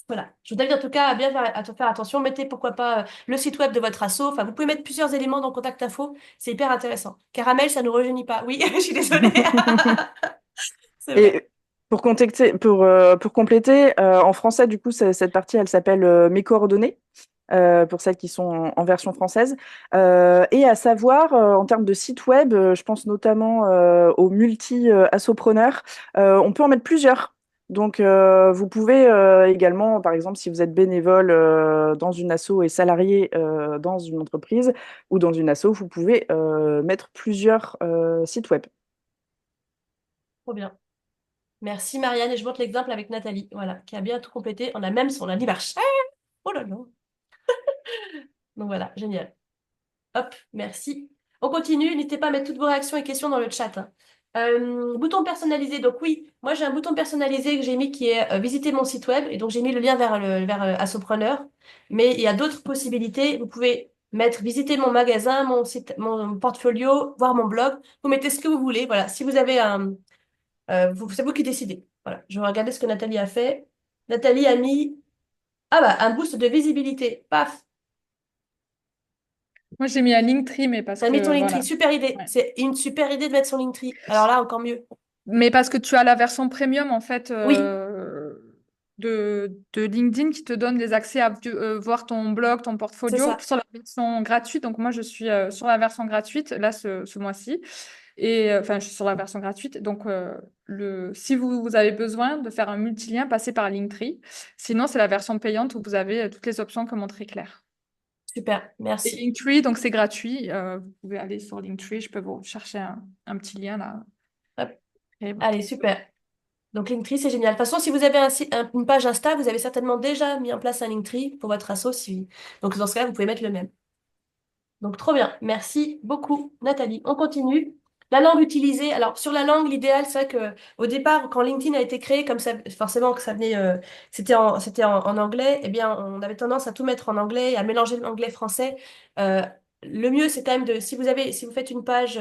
Voilà. Je vous invite en tout cas à faire attention. Mettez pourquoi pas le site web de votre asso. Enfin, vous pouvez mettre plusieurs éléments dans Contact Info. C'est hyper intéressant. Caramel, ça ne nous rajeunit pas. Oui, je suis désolée. C'est vrai. Et pour compléter, en français, du coup, cette partie, elle s'appelle Mes coordonnées, pour celles qui sont en version française. Et à savoir, en termes de site web, je pense notamment aux multi-assopreneurs, on peut en mettre plusieurs. Donc, vous pouvez également, par exemple, si vous êtes bénévole dans une asso et salarié dans une entreprise ou dans une asso, vous pouvez mettre plusieurs sites web. Trop bien. Merci Marianne, et je montre l'exemple avec Nathalie, voilà, qui a bien tout complété. On a même son anniversaire. Oh là là. Donc voilà, génial. Hop, merci. On continue, n'hésitez pas à mettre toutes vos réactions et questions dans le chat, hein. Bouton personnalisé, donc oui, moi j'ai un bouton personnalisé que j'ai mis qui est visiter mon site web, et donc j'ai mis le lien vers Assopreneur, mais il y a d'autres possibilités. Vous pouvez mettre visiter mon magasin, mon site, mon portfolio, voir mon blog. Vous mettez ce que vous voulez. Voilà, si vous avez c'est vous qui décidez. Voilà, je vais regarder ce que Nathalie a fait. Nathalie a mis ah bah un boost de visibilité. Paf, Moi, j'ai mis un Linktree, mais parce t'as mis ton que Linktree. voilà. Super idée. Ouais. C'est une super idée de mettre son Linktree. Alors là, encore mieux. Mais parce que tu as la version premium, en fait, Oui, de LinkedIn qui te donne les accès à voir ton blog, ton C'est portfolio ça. sur la version gratuite. Donc, moi, je suis sur la version gratuite, là, ce mois-ci. Et enfin, je suis sur la version gratuite. Donc, si vous avez besoin de faire un multilien, passez par Linktree. Sinon, c'est la version payante où vous avez toutes les options que montrait Claire. Super, Et merci. Linktree, donc c'est gratuit. Vous pouvez aller sur Linktree. Je peux vous chercher un petit lien là. Hop. Et Allez, super. Donc Linktree, c'est génial. De toute façon, si vous avez une page Insta, vous avez certainement déjà mis en place un Linktree pour votre asso. Donc dans ce cas-là, vous pouvez mettre le même. Donc trop bien. Merci beaucoup, Nathalie. On continue. La langue utilisée. Alors sur la langue, l'idéal, c'est vrai que au départ, quand LinkedIn a été créé, comme ça, forcément que ça venait, c'était en anglais. Eh bien, on avait tendance à tout mettre en anglais et à mélanger l'anglais-français. Euh, le mieux, c'est quand même si vous faites une page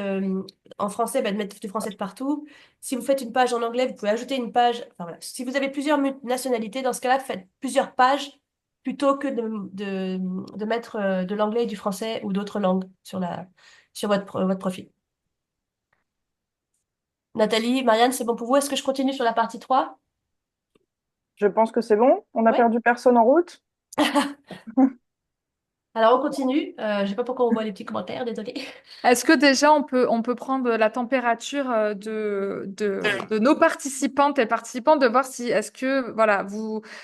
en français, bah, de mettre du français de partout. Si vous faites une page en anglais, vous pouvez ajouter une page. Enfin, voilà. Si vous avez plusieurs nationalités, dans ce cas-là, faites plusieurs pages plutôt que de mettre de l'anglais et du français ou d'autres langues sur votre profil. Nathalie, Marianne, c'est bon pour vous? Est-ce que je continue sur la partie 3? Je pense que c'est bon. On n'a Oui. perdu personne en route. Alors on continue. Je sais pas pourquoi on voit les petits commentaires, désolée. est-ce que déjà on peut prendre la température de nos participantes et participants, de voir si est-ce que voilà,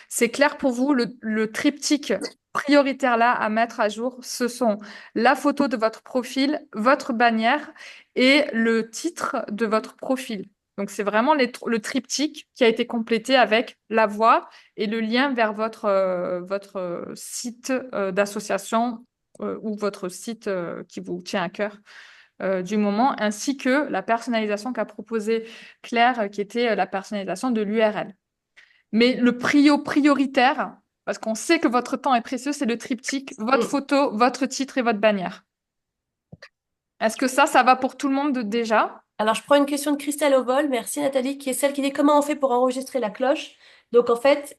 c'est clair pour vous le triptyque prioritaire là à mettre à jour, ce sont la photo de votre profil, votre bannière et le titre de votre profil. Donc c'est vraiment le triptyque qui a été complété avec la voix et le lien vers votre site d'association ou votre site qui vous tient à cœur du moment, ainsi que la personnalisation qu'a proposé Claire, qui était la personnalisation de l'URL. Mais le prioritaire, parce qu'on sait que votre temps est précieux, c'est le triptyque, votre Mm. photo, votre titre et votre bannière. Est-ce que ça va pour tout le monde déjà? Alors je prends une question de Christelle au vol. Merci Nathalie, qui est celle qui dit comment on fait pour enregistrer la cloche. Donc en fait,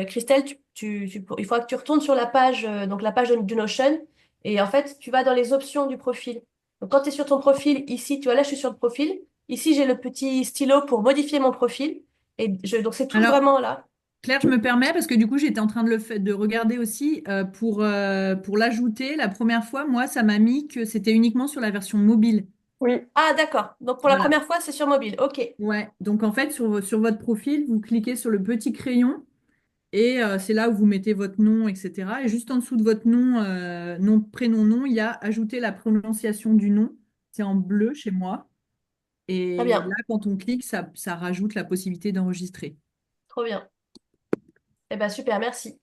Christelle, il faudra que tu retournes sur la page, donc la page de Notion, et en fait, tu vas dans les options du profil. Donc quand tu es sur ton profil, ici, tu vois là, je suis sur le profil. Ici, j'ai le petit stylo pour modifier mon profil. Donc c'est tout Alors, vraiment là. Claire, je me permets parce que du coup, j'étais en train de regarder aussi pour l'ajouter. La première fois, moi, ça m'a mis que c'était uniquement sur la version mobile. Oui, Ah d'accord. Donc pour la Voilà. première fois, c'est sur mobile. Ok. Ouais. Donc, en fait, sur votre profil, vous cliquez sur le petit crayon et c'est là où vous mettez votre nom, etc. Et juste en dessous de votre nom, nom, prénom, nom, il y a ajouter la prononciation du nom. C'est en bleu chez moi. Très Et bien. là, quand on clique, ça rajoute la possibilité d'enregistrer. Trop bien. Eh ben super, merci.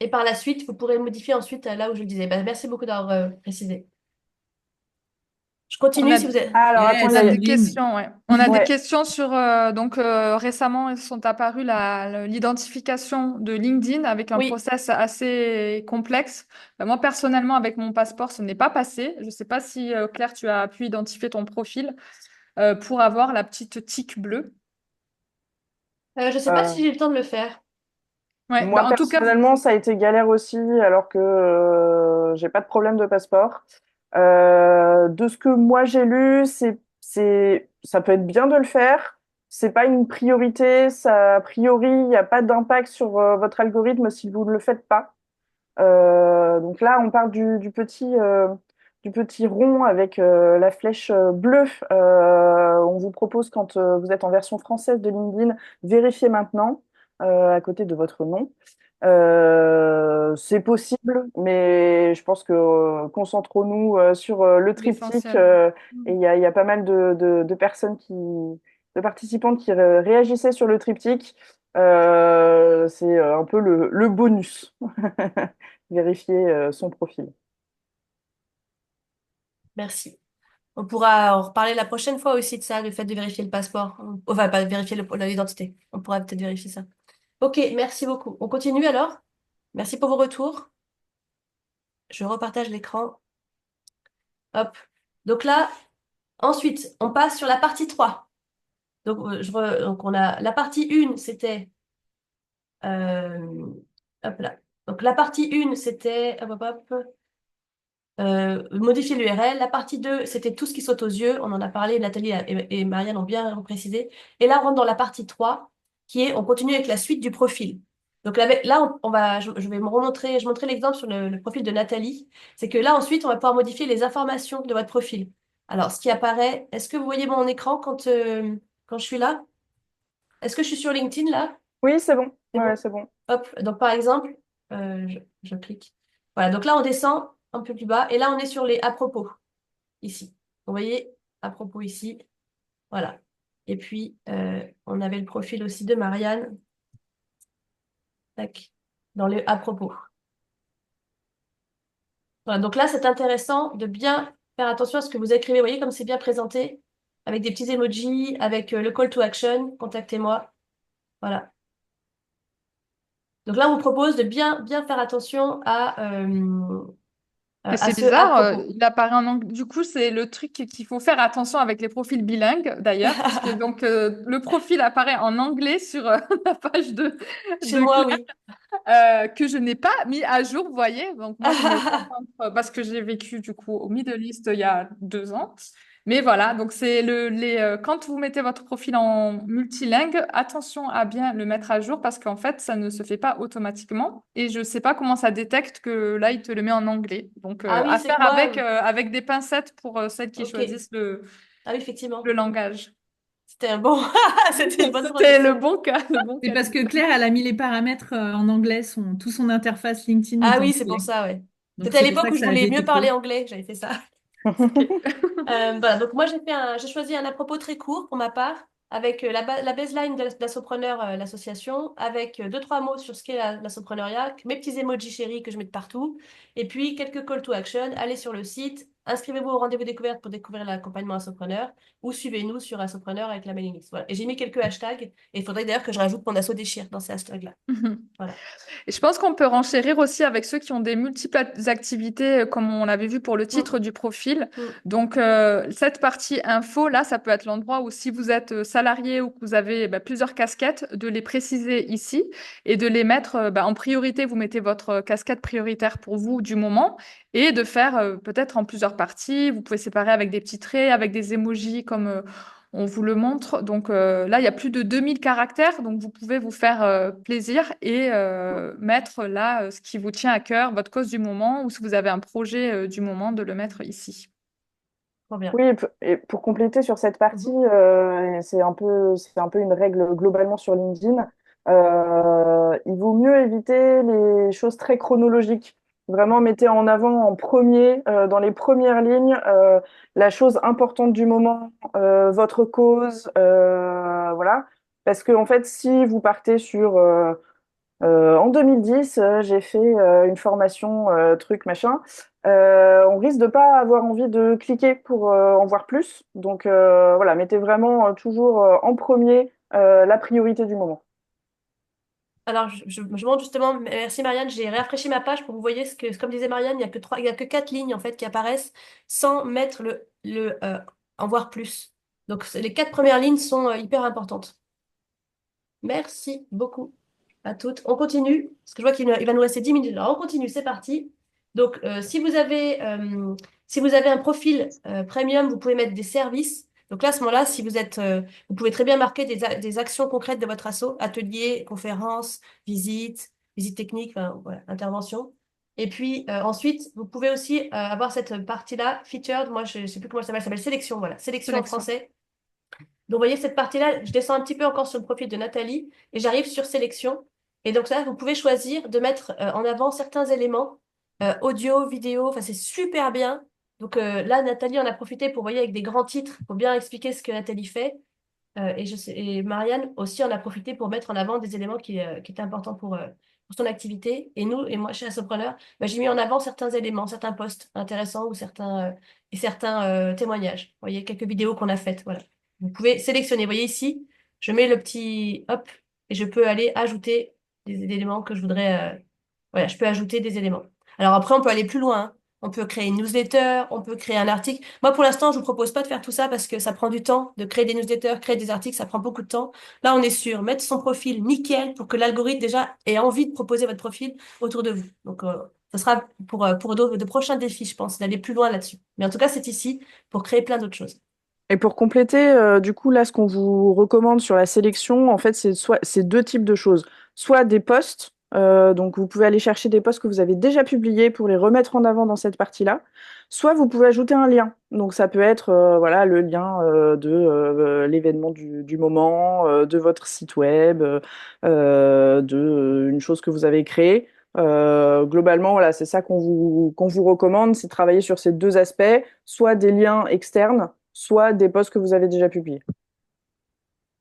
Et par la suite, vous pourrez modifier ensuite là où je le disais. Ben, merci beaucoup d'avoir précisé. Je On continue a, si vous êtes. alors attends, on Yes, a des Evelyne. questions, ouais. On a des ouais. questions sur, récemment, ils sont apparus l'identification de LinkedIn avec un Oui. process assez complexe. Moi, personnellement, avec mon passeport, ce n'est pas passé. Je ne sais pas si, Claire, tu as pu identifier ton profil pour avoir la petite tique bleue. Je ne sais pas Euh, si j'ai eu le temps de le faire. Ouais, Moi, en tout cas, personnellement, ça a été galère aussi, alors que j'ai pas de problème de passeport. De ce que moi j'ai lu, ça peut être bien de le faire. C'est pas une priorité. Ça, a priori, il n'y a pas d'impact sur votre algorithme si vous ne le faites pas. Donc là, on part du petit rond avec la flèche bleue. On vous propose, quand vous êtes en version française de LinkedIn, vérifiez maintenant à côté de votre nom. C'est possible, mais je pense que concentrons-nous sur le triptyque. l'essentiel. Et il y a pas mal de personnes de participantes qui réagissaient sur le triptyque. C'est un peu le bonus. Vérifier son profil. Merci. On pourra en reparler la prochaine fois aussi de ça, le fait de vérifier le passeport. Enfin, pas vérifier l'identité. On pourra peut-être vérifier ça. Ok, merci beaucoup. On continue alors. Merci pour vos retours. Je repartage l'écran. Hop. Donc là, ensuite, on passe sur la partie 3. Donc on a la partie 1, c'était hop là. Donc la partie 1, c'était modifier l'URL. La partie 2, c'était tout ce qui saute aux yeux. On en a parlé, Nathalie et Marianne ont bien précisé. Et là, on rentre dans la partie 3. qui est, on continue avec la suite du profil. Donc là, je vais je montrer l'exemple sur le profil de Nathalie. C'est que là, ensuite, on va pouvoir modifier les informations de votre profil. Alors, ce qui apparaît, est-ce que vous voyez mon écran quand je suis là? Est-ce que je suis sur LinkedIn là? Oui, c'est bon. C'est Ouais, bon? c'est bon. Hop, donc par exemple, je clique. Voilà, donc là, on descend un peu plus bas et là, on est sur les à propos, ici. Vous voyez, à propos ici. Voilà. Et puis, on avait le profil aussi de Marianne. Tac, dans les à propos. Voilà, donc là, c'est intéressant de bien faire attention à ce que vous écrivez. Vous voyez comme c'est bien présenté, avec des petits emojis, avec le call to action, contactez-moi. Voilà. Donc là, on vous propose de bien faire attention Et à c'est ce à bizarre, propos. il apparaît en anglais. Du coup, c'est le truc qu'il faut faire attention avec les profils bilingues, d'ailleurs, puisque donc le profil apparaît en anglais sur la page Chez de moi, Claire, oui. que je n'ai pas mis à jour, vous voyez. Donc moi, je me concentre parce que j'ai vécu du coup au Middle East il y a 2 ans. Mais voilà, donc c'est quand vous mettez votre profil en multilingue, attention à bien le mettre à jour parce qu'en fait, ça ne se fait pas automatiquement. Et je ne sais pas comment ça détecte que là, il te le met en anglais. Donc, Ah oui, à c'est faire que moi, avec des pincettes pour celles qui ok. choisissent Ah oui, le effectivement. langage. C'était un bon, c'était une bonne C'était le transition. bon cas, le bon C'est cas. parce que Claire, elle a mis les paramètres en anglais, tout son interface LinkedIn Ah est en oui, c'est pour anglais. ça, ouais. Donc C'était à c'est pour l'époque ça où que je ça a voulais mieux parler détecté. anglais, que j'avais fait ça. Ok. Voilà, donc moi j'ai choisi un à propos très court pour ma part, avec la baseline de l'Assopreneur, l'association, avec deux, trois mots sur ce qu'est l'assopreneuriat, mes petits emojis chéris que je mets de partout, et puis quelques call to action, allez sur le site, inscrivez-vous au rendez-vous découverte pour découvrir l'accompagnement Assopreneur, ou suivez-nous sur Assopreneur avec la mailing list. Voilà. Et j'ai mis quelques hashtags, et il faudrait d'ailleurs que je rajoute mon asso déchire dans ces hashtags-là. Voilà. Et je pense qu'on peut renchérir aussi avec ceux qui ont des multiples activités, comme on l'avait vu pour le titre Mm, du profil. mm. Donc, cette partie info, là, ça peut être l'endroit où si vous êtes salarié ou que vous avez plusieurs casquettes, de les préciser ici et de les mettre en priorité. Vous mettez votre casquette prioritaire pour vous du moment et de faire peut-être en plusieurs parties. Vous pouvez séparer avec des petits traits, avec des emojis comme on vous le montre. Donc là, il y a plus de 2000 caractères, donc vous pouvez vous faire plaisir et mettre là ce qui vous tient à cœur, votre cause du moment, ou si vous avez un projet du moment, de le mettre ici. Trop bien. Oui, et pour compléter sur cette partie, Mhm. et c'est un peu une règle globalement sur LinkedIn. Il vaut mieux éviter les choses très chronologiques. Vraiment, mettez en avant en premier, dans les premières lignes, la chose importante du moment, votre cause, voilà. Parce que en fait, si vous partez sur en 2010, j'ai fait une formation truc machin. On risque de pas avoir envie de cliquer pour en voir plus. Donc voilà, mettez vraiment toujours en premier la priorité du moment. Alors, je montre justement, merci Marianne, j'ai rafraîchi ma page pour que vous voyez comme disait Marianne, il y a que quatre lignes en fait qui apparaissent sans mettre en voir plus. Donc, les quatre premières lignes sont hyper importantes. Merci beaucoup à toutes. On continue, parce que je vois il va nous rester 10 minutes. Alors, on continue, c'est parti. Donc, si vous avez un profil premium, vous pouvez mettre des services. Donc là, à ce moment-là, si vous êtes, vous pouvez très bien marquer des actions concrètes de votre asso, ateliers, conférences, visites techniques, enfin, voilà, interventions. Et puis ensuite, vous pouvez aussi avoir cette partie-là, featured, moi je ne sais plus comment ça s'appelle sélection, voilà, sélection en Sélection. français. Donc, vous voyez, cette partie-là, je descends un petit peu encore sur le profil de Nathalie et j'arrive sur sélection. Et donc là, vous pouvez choisir de mettre en avant certains éléments, audio, vidéo, enfin, c'est super bien. Donc là, Nathalie en a profité pour, vous voyez, avec des grands titres, pour bien expliquer ce que Nathalie fait. Et Marianne aussi en a profité pour mettre en avant des éléments qui étaient importants pour son activité. Et nous, et moi, chez Assopreneur, bah, j'ai mis en avant certains éléments, certains posts intéressants ou certains témoignages. Vous voyez, quelques vidéos qu'on a faites. Voilà. Vous pouvez sélectionner. Vous voyez ici, je mets le petit hop et je peux aller ajouter des éléments que je voudrais. Voilà, je peux ajouter des éléments. Alors après, on peut aller plus loin, hein. On peut créer une newsletter, on peut créer un article. Moi, pour l'instant, je vous propose pas de faire tout ça parce que ça prend du temps de créer des newsletters, créer des articles, ça prend beaucoup de temps. Là, on est sûr, mettre son profil nickel pour que l'algorithme déjà ait envie de proposer votre profil autour de vous. Donc, ça sera pour de prochains défis, je pense, d'aller plus loin là-dessus. Mais en tout cas, c'est ici pour créer plein d'autres choses. Et pour compléter, du coup, là, ce qu'on vous recommande sur la sélection, en fait, c'est deux types de choses. Soit des posts, donc vous pouvez aller chercher des posts que vous avez déjà publiés pour les remettre en avant dans cette partie-là. Soit vous pouvez ajouter un lien. Donc ça peut être voilà, le lien de l'événement du moment, de votre site web, une chose que vous avez créée. Globalement, voilà, c'est ça qu'on vous recommande, c'est de travailler sur ces deux aspects, soit des liens externes, soit des posts que vous avez déjà publiés.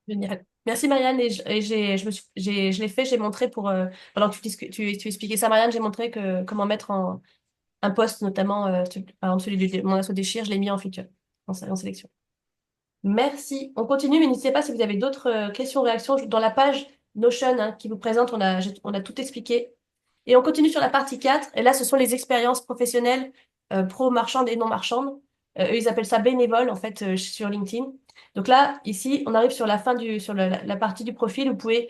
Génial. Merci Marianne. Je l'ai fait, j'ai montré pendant que tu expliquais ça, Marianne, j'ai montré comment mettre un post, notamment, par exemple celui de mon asso déchire, je l'ai mis en feature, en sélection. Merci. On continue, mais n'hésitez pas si vous avez d'autres questions ou réactions. Dans la page Notion hein, qui vous présente, on a tout expliqué. Et on continue sur la partie 4. Et là, ce sont les expériences professionnelles pro-marchandes et non marchandes. Eux, ils appellent ça bénévole, en fait, sur LinkedIn. Donc là, ici, on arrive sur la fin sur la partie du profil. Vous pouvez,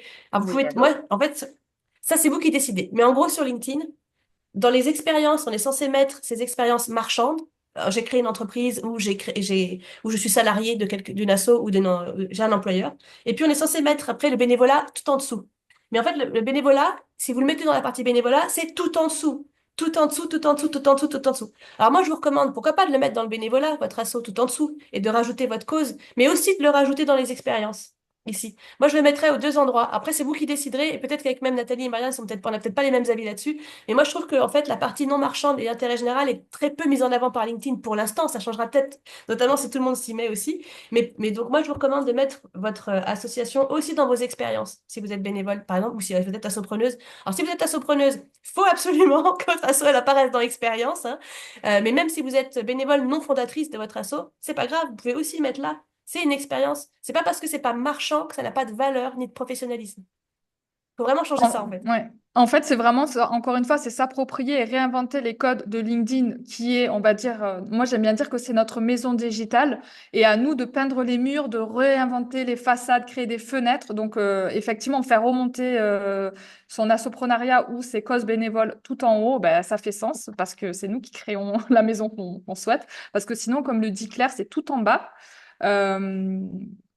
moi, en fait, ça, c'est vous qui décidez. Mais en gros, sur LinkedIn, dans les expériences, on est censé mettre ces expériences marchandes. Alors, j'ai créé une entreprise où je suis salarié d'une asso ou j'ai un employeur. Et puis, on est censé mettre après le bénévolat tout en dessous. Mais en fait, le bénévolat, si vous le mettez dans la partie bénévolat, c'est tout en dessous. Tout en dessous, tout en dessous, tout en dessous, tout en dessous. Alors moi, je vous recommande, pourquoi pas de le mettre dans le bénévolat, votre asso tout en dessous, et de rajouter votre cause, mais aussi de le rajouter dans les expériences, ici. Moi, je le mettrais aux deux endroits. Après, c'est vous qui déciderez, et peut-être qu'avec même Nathalie et Marianne, on n'a peut-être pas les mêmes avis là-dessus. Mais moi, je trouve que en fait, la partie non marchande et l'intérêt général est très peu mise en avant par LinkedIn pour l'instant. Ça changera peut-être, notamment si tout le monde s'y met aussi. Mais donc, moi, je vous recommande de mettre votre association aussi dans vos expériences, si vous êtes bénévole, par exemple, ou si vous êtes assopreneuse. Alors, si vous êtes assopreneuse, il faut absolument que votre asso elle apparaisse dans l'expérience. Hein. Mais même si vous êtes bénévole non fondatrice de votre asso, c'est pas grave, vous pouvez aussi mettre là. C'est une expérience. C'est pas parce que c'est pas marchand que ça n'a pas de valeur ni de professionnalisme. Il faut vraiment changer ça, en fait. Ouais. En fait, c'est vraiment, encore une fois, c'est s'approprier et réinventer les codes de LinkedIn qui est, on va dire, moi j'aime bien dire que c'est notre maison digitale et à nous de peindre les murs, de réinventer les façades, créer des fenêtres. Donc, effectivement, faire remonter son assoprenariat ou ses causes bénévoles tout en haut, ben, ça fait sens parce que c'est nous qui créons la maison qu'on souhaite. Parce que sinon, comme le dit Claire, c'est tout en bas. Euh,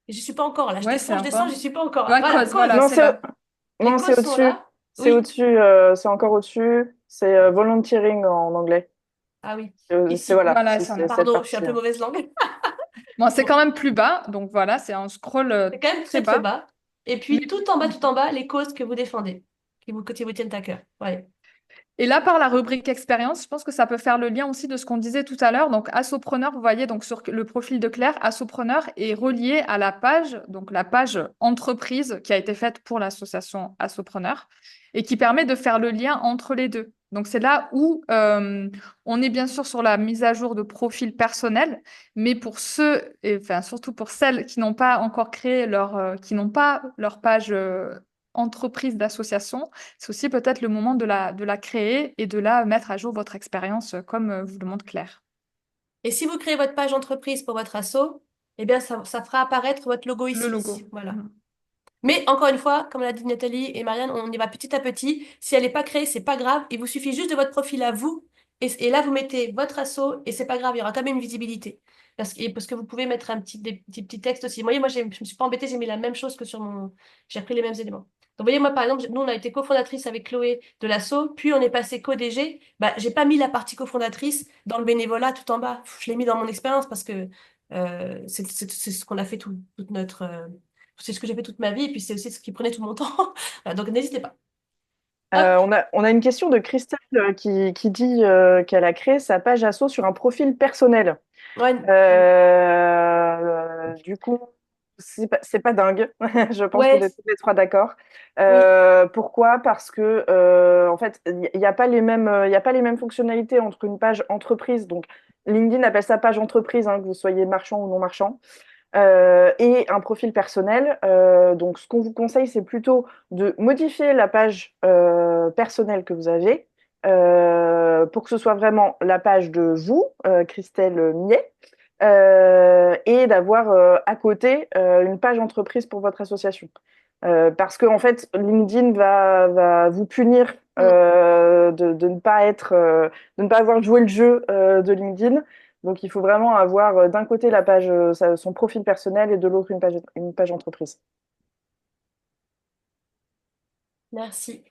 J'y suis pas encore là. ouais, c'est Je descends, encore. j'y suis pas encore. Ouais, Voilà, cause, voilà, Non, c'est c'est là. les non, c'est causes sont au-dessus. là. C'est Oui. au-dessus. C'est encore au-dessus. C'est volunteering en anglais. Ah oui. C'est Ici. voilà, Voilà, c'est ça en a. cette Pardon, je suis un partie. peu mauvaise langue. Bon, c'est Bon, quand même plus bas, donc voilà, c'est un scroll c'est quand même très très très bas. bas. Et Mais... puis tout en bas, les causes que vous défendez, qui vous tiennent à cœur. Ouais. Et là, par la rubrique expérience, je pense que ça peut faire le lien aussi de ce qu'on disait tout à l'heure. Donc, Assopreneur, vous voyez, donc sur le profil de Claire, Assopreneur est relié à la page, donc la page entreprise qui a été faite pour l'association Assopreneur et qui permet de faire le lien entre les deux. Donc, c'est là où on est bien sûr sur la mise à jour de profil personnel, mais pour ceux, et enfin surtout pour celles qui n'ont pas encore créé qui n'ont pas leur page entreprise d'association, c'est aussi peut-être le moment de la créer et de la mettre à jour votre expérience comme vous le montre Claire. Et si vous créez votre page entreprise pour votre asso, eh bien, ça fera apparaître votre logo Le ici. logo. Voilà. Mhm. Mais encore une fois, comme l'a dit Nathalie et Marianne, on y va petit à petit. Si elle n'est pas créée, c'est pas grave. Il vous suffit juste de votre profil à vous. Et là, vous mettez votre asso et c'est pas grave, il y aura quand même une visibilité. Parce que vous pouvez mettre des petits textes aussi. Vous voyez, moi, je me suis pas embêtée, j'ai mis la même chose que sur mon. J'ai repris les mêmes éléments. Donc, vous voyez, moi, par exemple, nous, on a été cofondatrice avec Chloé de l'asso, puis on est passé co-DG. Bah, j'ai pas mis la partie cofondatrice dans le bénévolat tout en bas. Je l'ai mis dans mon expérience parce que c'est ce qu'on a fait toute notre. C'est ce que j'ai fait toute ma vie, et puis c'est aussi ce qui prenait tout mon temps. Voilà, donc n'hésitez pas. Hop. On a une question de Christelle qui dit qu'elle a créé sa page asso sur un profil personnel. Ouais, Du coup, c'est pas dingue. Je pense qu'on ouais, est tous les trois d'accord. oui. Pourquoi? Parce que en fait, il y a pas les mêmes, il y a pas les mêmes fonctionnalités entre une page entreprise. Donc, LinkedIn appelle ça page entreprise, hein, que vous soyez marchand ou non marchand. Et un profil personnel. Donc, ce qu'on vous conseille, c'est plutôt de modifier la page personnelle que vous avez pour que ce soit vraiment la page de vous, Christelle Millet, et d'avoir à côté une page entreprise pour votre association. Parce que en fait, LinkedIn va vous punir Mm. de ne pas avoir joué le jeu de LinkedIn. Donc, il faut vraiment avoir d'un côté la page, son profil personnel et de l'autre une page entreprise. Merci.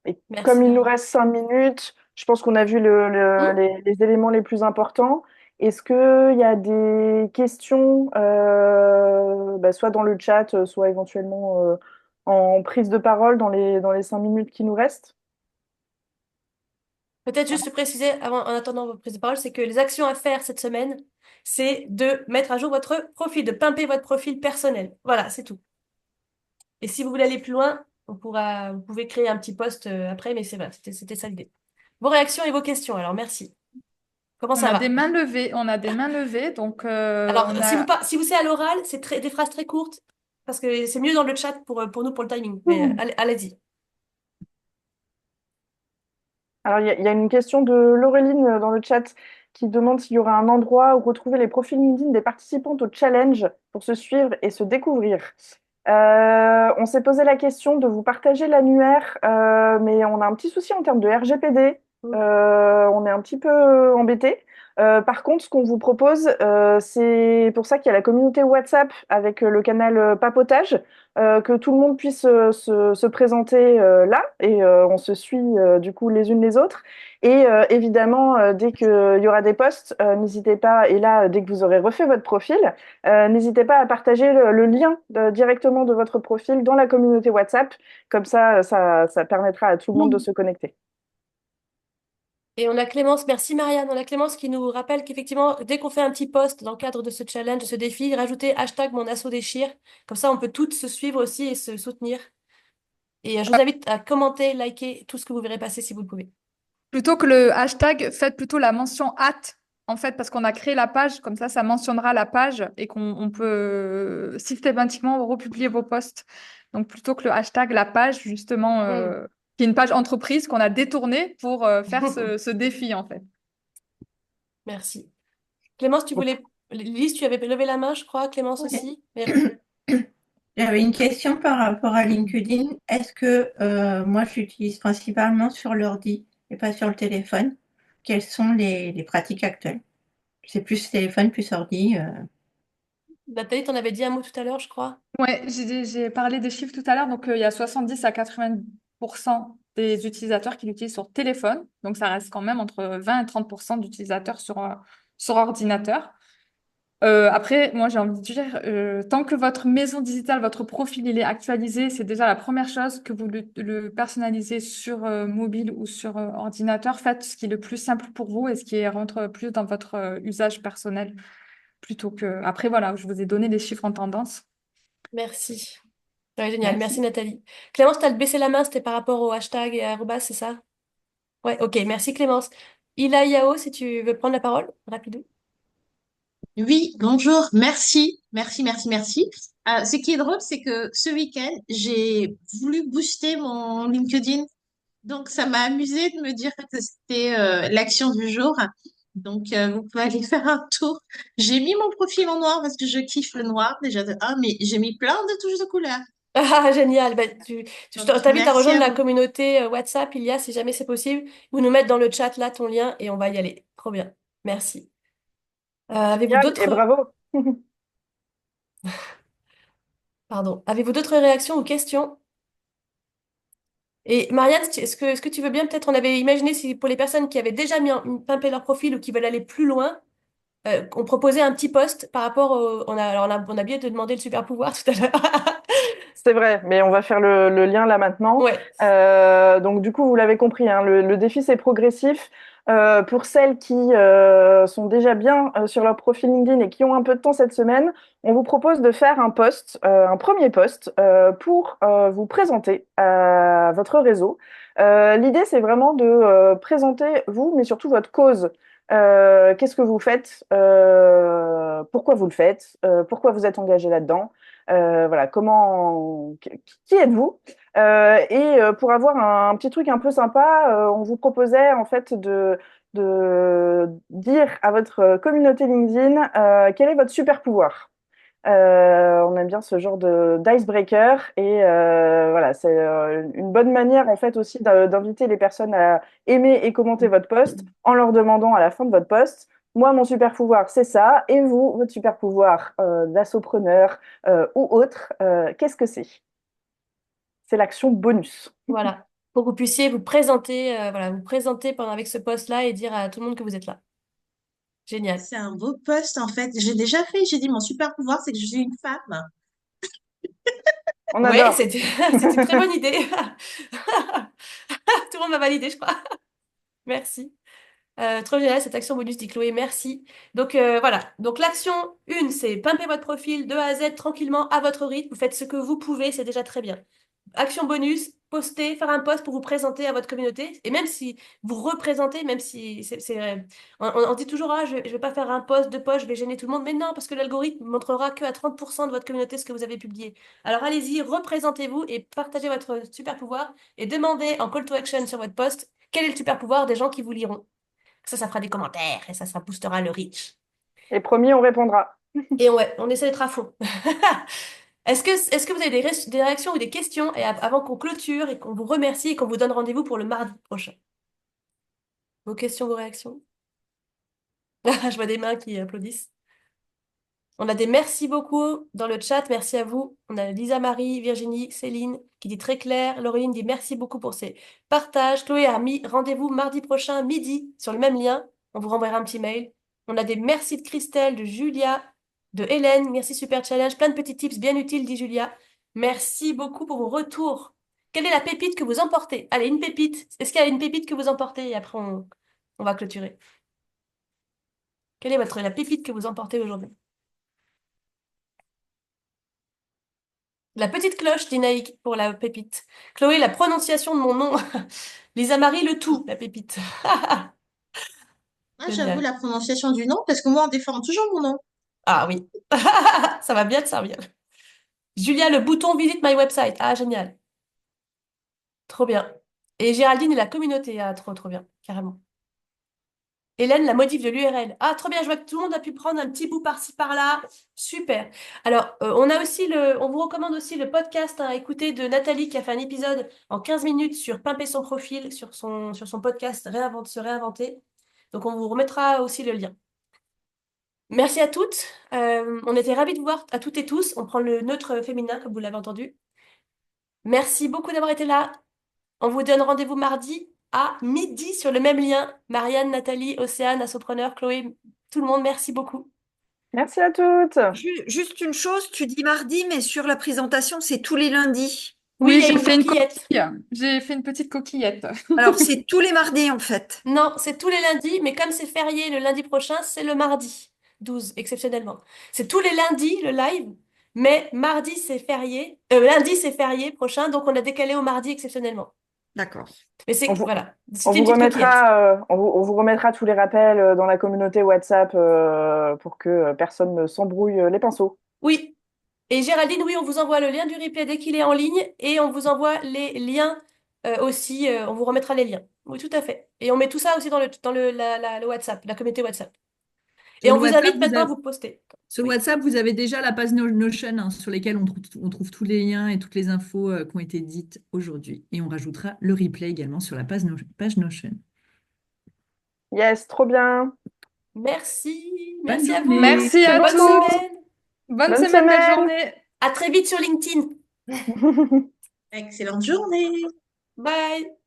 Et Merci, comme il nous Marianne. reste 5 minutes, je pense qu'on a vu Hmm. les éléments les plus importants. Est-ce qu'il y a des questions, soit dans le chat, soit éventuellement en prise de parole dans les 5 minutes qui nous restent? Peut-être juste préciser, avant, en attendant votre prise de parole, c'est que les actions à faire cette semaine, c'est de mettre à jour votre profil, de pimper votre profil personnel. Voilà, c'est tout. Et si vous voulez aller plus loin, vous pouvez créer un petit post après, mais c'est vrai, c'était ça l'idée. Vos réactions et vos questions, alors merci. Comment On ça a des va? mains levées, on a des mains levées, donc Alors, on a. si vous c'est à l'oral, c'est des phrases très courtes, parce que c'est mieux dans le chat pour nous, pour le timing. Mais allez-y. Alors, il y a une question de Laureline dans le chat qui demande s'il y aura un endroit où retrouver les profils LinkedIn des participantes au challenge pour se suivre et se découvrir. On s'est posé la question de vous partager l'annuaire, mais on a un petit souci en termes de RGPD. On est un petit peu embêté. Par contre, ce qu'on vous propose, c'est pour ça qu'il y a la communauté WhatsApp avec le canal Papotage, que tout le monde puisse se présenter là et on se suit du coup les unes les autres. Et évidemment, dès qu'il y aura des posts, n'hésitez pas, et là, dès que vous aurez refait votre profil, n'hésitez pas à partager le lien directement de votre profil dans la communauté WhatsApp. Comme ça permettra à tout le monde de se connecter. Et on a Clémence, merci Marianne, on a Clémence qui nous rappelle qu'effectivement, dès qu'on fait un petit post dans le cadre de ce challenge, de ce défi, rajoutez hashtag mon asso déchire. Comme ça, on peut toutes se suivre aussi et se soutenir. Et je vous invite à commenter, liker tout ce que vous verrez passer si vous le pouvez. Plutôt que le hashtag, faites plutôt la mention en fait, parce qu'on a créé la page, comme ça mentionnera la page et qu'on peut systématiquement republier vos posts. Donc, plutôt que le hashtag, la page, justement, Hmm. qui est une page entreprise qu'on a détournée pour faire ce défi, en fait. Merci. Clémence, tu voulais... Lise, tu avais levé la main, je crois. Clémence Ouais. aussi. Mais... J'avais une question par rapport à LinkedIn. Est-ce que moi, j'utilise principalement sur l'ordi et pas sur le téléphone? Quelles sont les pratiques actuelles? C'est plus téléphone, plus ordi. Nathalie, t'en avais dit un mot tout à l'heure, je crois. Ouais, j'ai parlé des chiffres tout à l'heure. Donc, il y a 70 à 80% des utilisateurs qui l'utilisent sur téléphone. Donc, ça reste quand même entre 20 et 30% d'utilisateurs sur ordinateur. Après, moi, j'ai envie de dire, tant que votre maison digitale, votre profil, il est actualisé, c'est déjà la première chose que vous le personnalisez sur mobile ou sur ordinateur. Faites ce qui est le plus simple pour vous et ce qui rentre plus dans votre usage personnel plutôt que... Après, voilà, je vous ai donné les chiffres en tendance. Merci. Ouais, génial. Merci Merci. Nathalie. Clémence, t'as baissé la main, c'était par rapport au hashtag et arrobas, c'est ça? Ouais, ok. Merci Clémence. Ila Yao, si tu veux prendre la parole, rapidement. Oui, bonjour, merci. Ce qui est drôle, c'est que ce week-end, j'ai voulu booster mon LinkedIn. Donc, ça m'a amusé de me dire que c'était l'action du jour. Donc, vous pouvez aller faire un tour. J'ai mis mon profil en noir parce que je kiffe le noir déjà de un, mais j'ai mis plein de touches de couleur. Ah, génial. Bah, je Donc, t'invite à merci rejoindre à la vous. communauté WhatsApp, il y a, si jamais c'est possible, ou nous mettre dans le chat là ton lien et on va y aller. Trop bien. Merci. Avez-vous Génial et d'autres, bravo. pardon, avez-vous d'autres réactions ou questions? Et Marianne, est-ce que tu veux bien, peut-être, on avait imaginé si pour les personnes qui avaient déjà pimpé leur profil ou qui veulent aller plus loin, on proposait un petit post par rapport au, on a bien de demander le super pouvoir tout à l'heure. C'est vrai, mais on va faire le lien là maintenant. Ouais. Donc du coup, vous l'avez compris, hein, le défi c'est progressif. Pour celles qui sont déjà bien sur leur profil LinkedIn et qui ont un peu de temps cette semaine, on vous propose de faire un post, un premier post pour vous présenter à votre réseau. L'idée c'est vraiment de présenter vous, mais surtout votre cause. Qu'est-ce que vous faites, pourquoi vous le faites, pourquoi vous êtes engagé là-dedans. Voilà, qui êtes-vous? Pour avoir un petit truc un peu sympa, on vous proposait en fait de dire à votre communauté LinkedIn quel est votre super pouvoir. On aime bien ce genre de d'icebreaker et voilà, c'est une bonne manière en fait aussi d'inviter les personnes à aimer et commenter votre post en leur demandant à la fin de votre post Moi, mon super pouvoir, c'est ça. Et vous, votre super pouvoir d'assopreneur ou autre, qu'est-ce que c'est? C'est l'action bonus. Voilà. Pour que vous puissiez vous présenter, voilà, vous présenter pendant avec ce poste-là et dire à tout le monde que vous êtes là. Génial. C'est un beau poste, en fait. J'ai déjà fait, j'ai dit mon super pouvoir, c'est que je suis une femme. On Ouais, adore. c'est une très bonne idée. Tout le monde m'a validé, je crois. Merci. Trop génial cette action bonus, dit Chloé, merci. Donc voilà, donc l'action 1, c'est pimper votre profil de A à Z tranquillement à votre rythme. Vous faites ce que vous pouvez, c'est déjà très bien. Action bonus, poster, faire un post pour vous présenter à votre communauté. Et même si vous représentez, même si on dit toujours, ah, je vais pas faire un post, deux posts, je vais gêner tout le monde. Mais non, parce que l'algorithme montrera que à 30% de votre communauté ce que vous avez publié. Alors allez-y, représentez-vous et partagez votre super pouvoir et demandez en call to action sur votre post quel est le super pouvoir des gens qui vous liront. Ça fera des commentaires et ça boostera le reach. Et promis, on répondra. Et ouais, on essaie d'être à fond. Est-ce que vous avez des réactions ou des questions et avant qu'on clôture et qu'on vous remercie et qu'on vous donne rendez-vous pour le mardi prochain? Vos questions, vos réactions? Je vois des mains qui applaudissent. On a des merci beaucoup dans le chat, merci à vous. On a Lisa Marie, Virginie, Céline qui dit très clair. Laureline dit merci beaucoup pour ces partages. Chloé a mis rendez-vous mardi prochain, midi, sur le même lien. On vous renverra un petit mail. On a des merci de Christelle, de Julia, de Hélène. Merci Super Challenge. Plein de petits tips bien utiles, dit Julia. Merci beaucoup pour vos retours. Quelle est la pépite que vous emportez? Allez, une pépite. Est-ce qu'il y a une pépite que vous emportez? Et après, on va clôturer. Quelle est la pépite que vous emportez aujourd'hui? La petite cloche, dit Naïk pour la pépite. Chloé, la prononciation de mon nom. Lisa Marie, le tout, la pépite. Moi, j'avoue Génial. la prononciation du nom, parce que moi, on défend toujours mon nom. Ah oui. Ça va bien te servir. Julia, le bouton visite my website. Ah, génial. Trop bien. Et Géraldine et la communauté. Ah, trop, trop bien. Carrément. Hélène, la modif de l'URL. Ah, trop bien, je vois que tout le monde a pu prendre un petit bout par-ci, par-là. Super. Alors, on vous recommande aussi le podcast à écouter de Nathalie qui a fait un épisode en 15 minutes sur pimper son profil, sur son podcast Se réinventer. Donc, on vous remettra aussi le lien. Merci à toutes. On était ravis de vous voir à toutes et tous. On prend le neutre féminin, comme vous l'avez entendu. Merci beaucoup d'avoir été là. On vous donne rendez-vous mardi à midi sur le même lien. Marianne, Nathalie, Océane, Assopreneur, Chloé, tout le monde, merci beaucoup. Merci à toutes. Juste une chose, tu dis mardi, mais sur la présentation, c'est tous les lundis. Oui, il y a j'ai une fait une coquillette. coquille. J'ai fait une petite coquillette. Alors, c'est tous les mardis, en fait. Non, c'est tous les lundis, mais comme c'est férié le lundi prochain, c'est le mardi 12, exceptionnellement. C'est tous les lundis, le live, mais mardi, c'est férié. Lundi, c'est férié prochain, donc on a décalé au mardi exceptionnellement. D'accord. Mais c'est, On vous, voilà, on c'était vous une petite coquillette. remettra, on vous remettra tous les rappels dans la communauté WhatsApp pour que personne ne s'embrouille les pinceaux. Oui. Et Géraldine, oui, on vous envoie le lien du replay dès qu'il est en ligne et on vous envoie les liens aussi. On vous remettra les liens. Oui, tout à fait. Et on met tout ça aussi dans le WhatsApp, la communauté WhatsApp. Et Sur on le vous WhatsApp, invite maintenant à vous poster. Sur le Oui. WhatsApp, vous avez déjà la page Notion sur lesquelles on trouve tous les liens et toutes les infos qui ont été dites aujourd'hui. Et on rajoutera le replay également sur la page Notion. Yes, trop bien. Merci. Bonne Merci à journée. vous. Merci à Bonne tous. semaine. Bonne Bonne semaine, belle semaine. journée. À très vite sur LinkedIn. Excellente journée. Bye.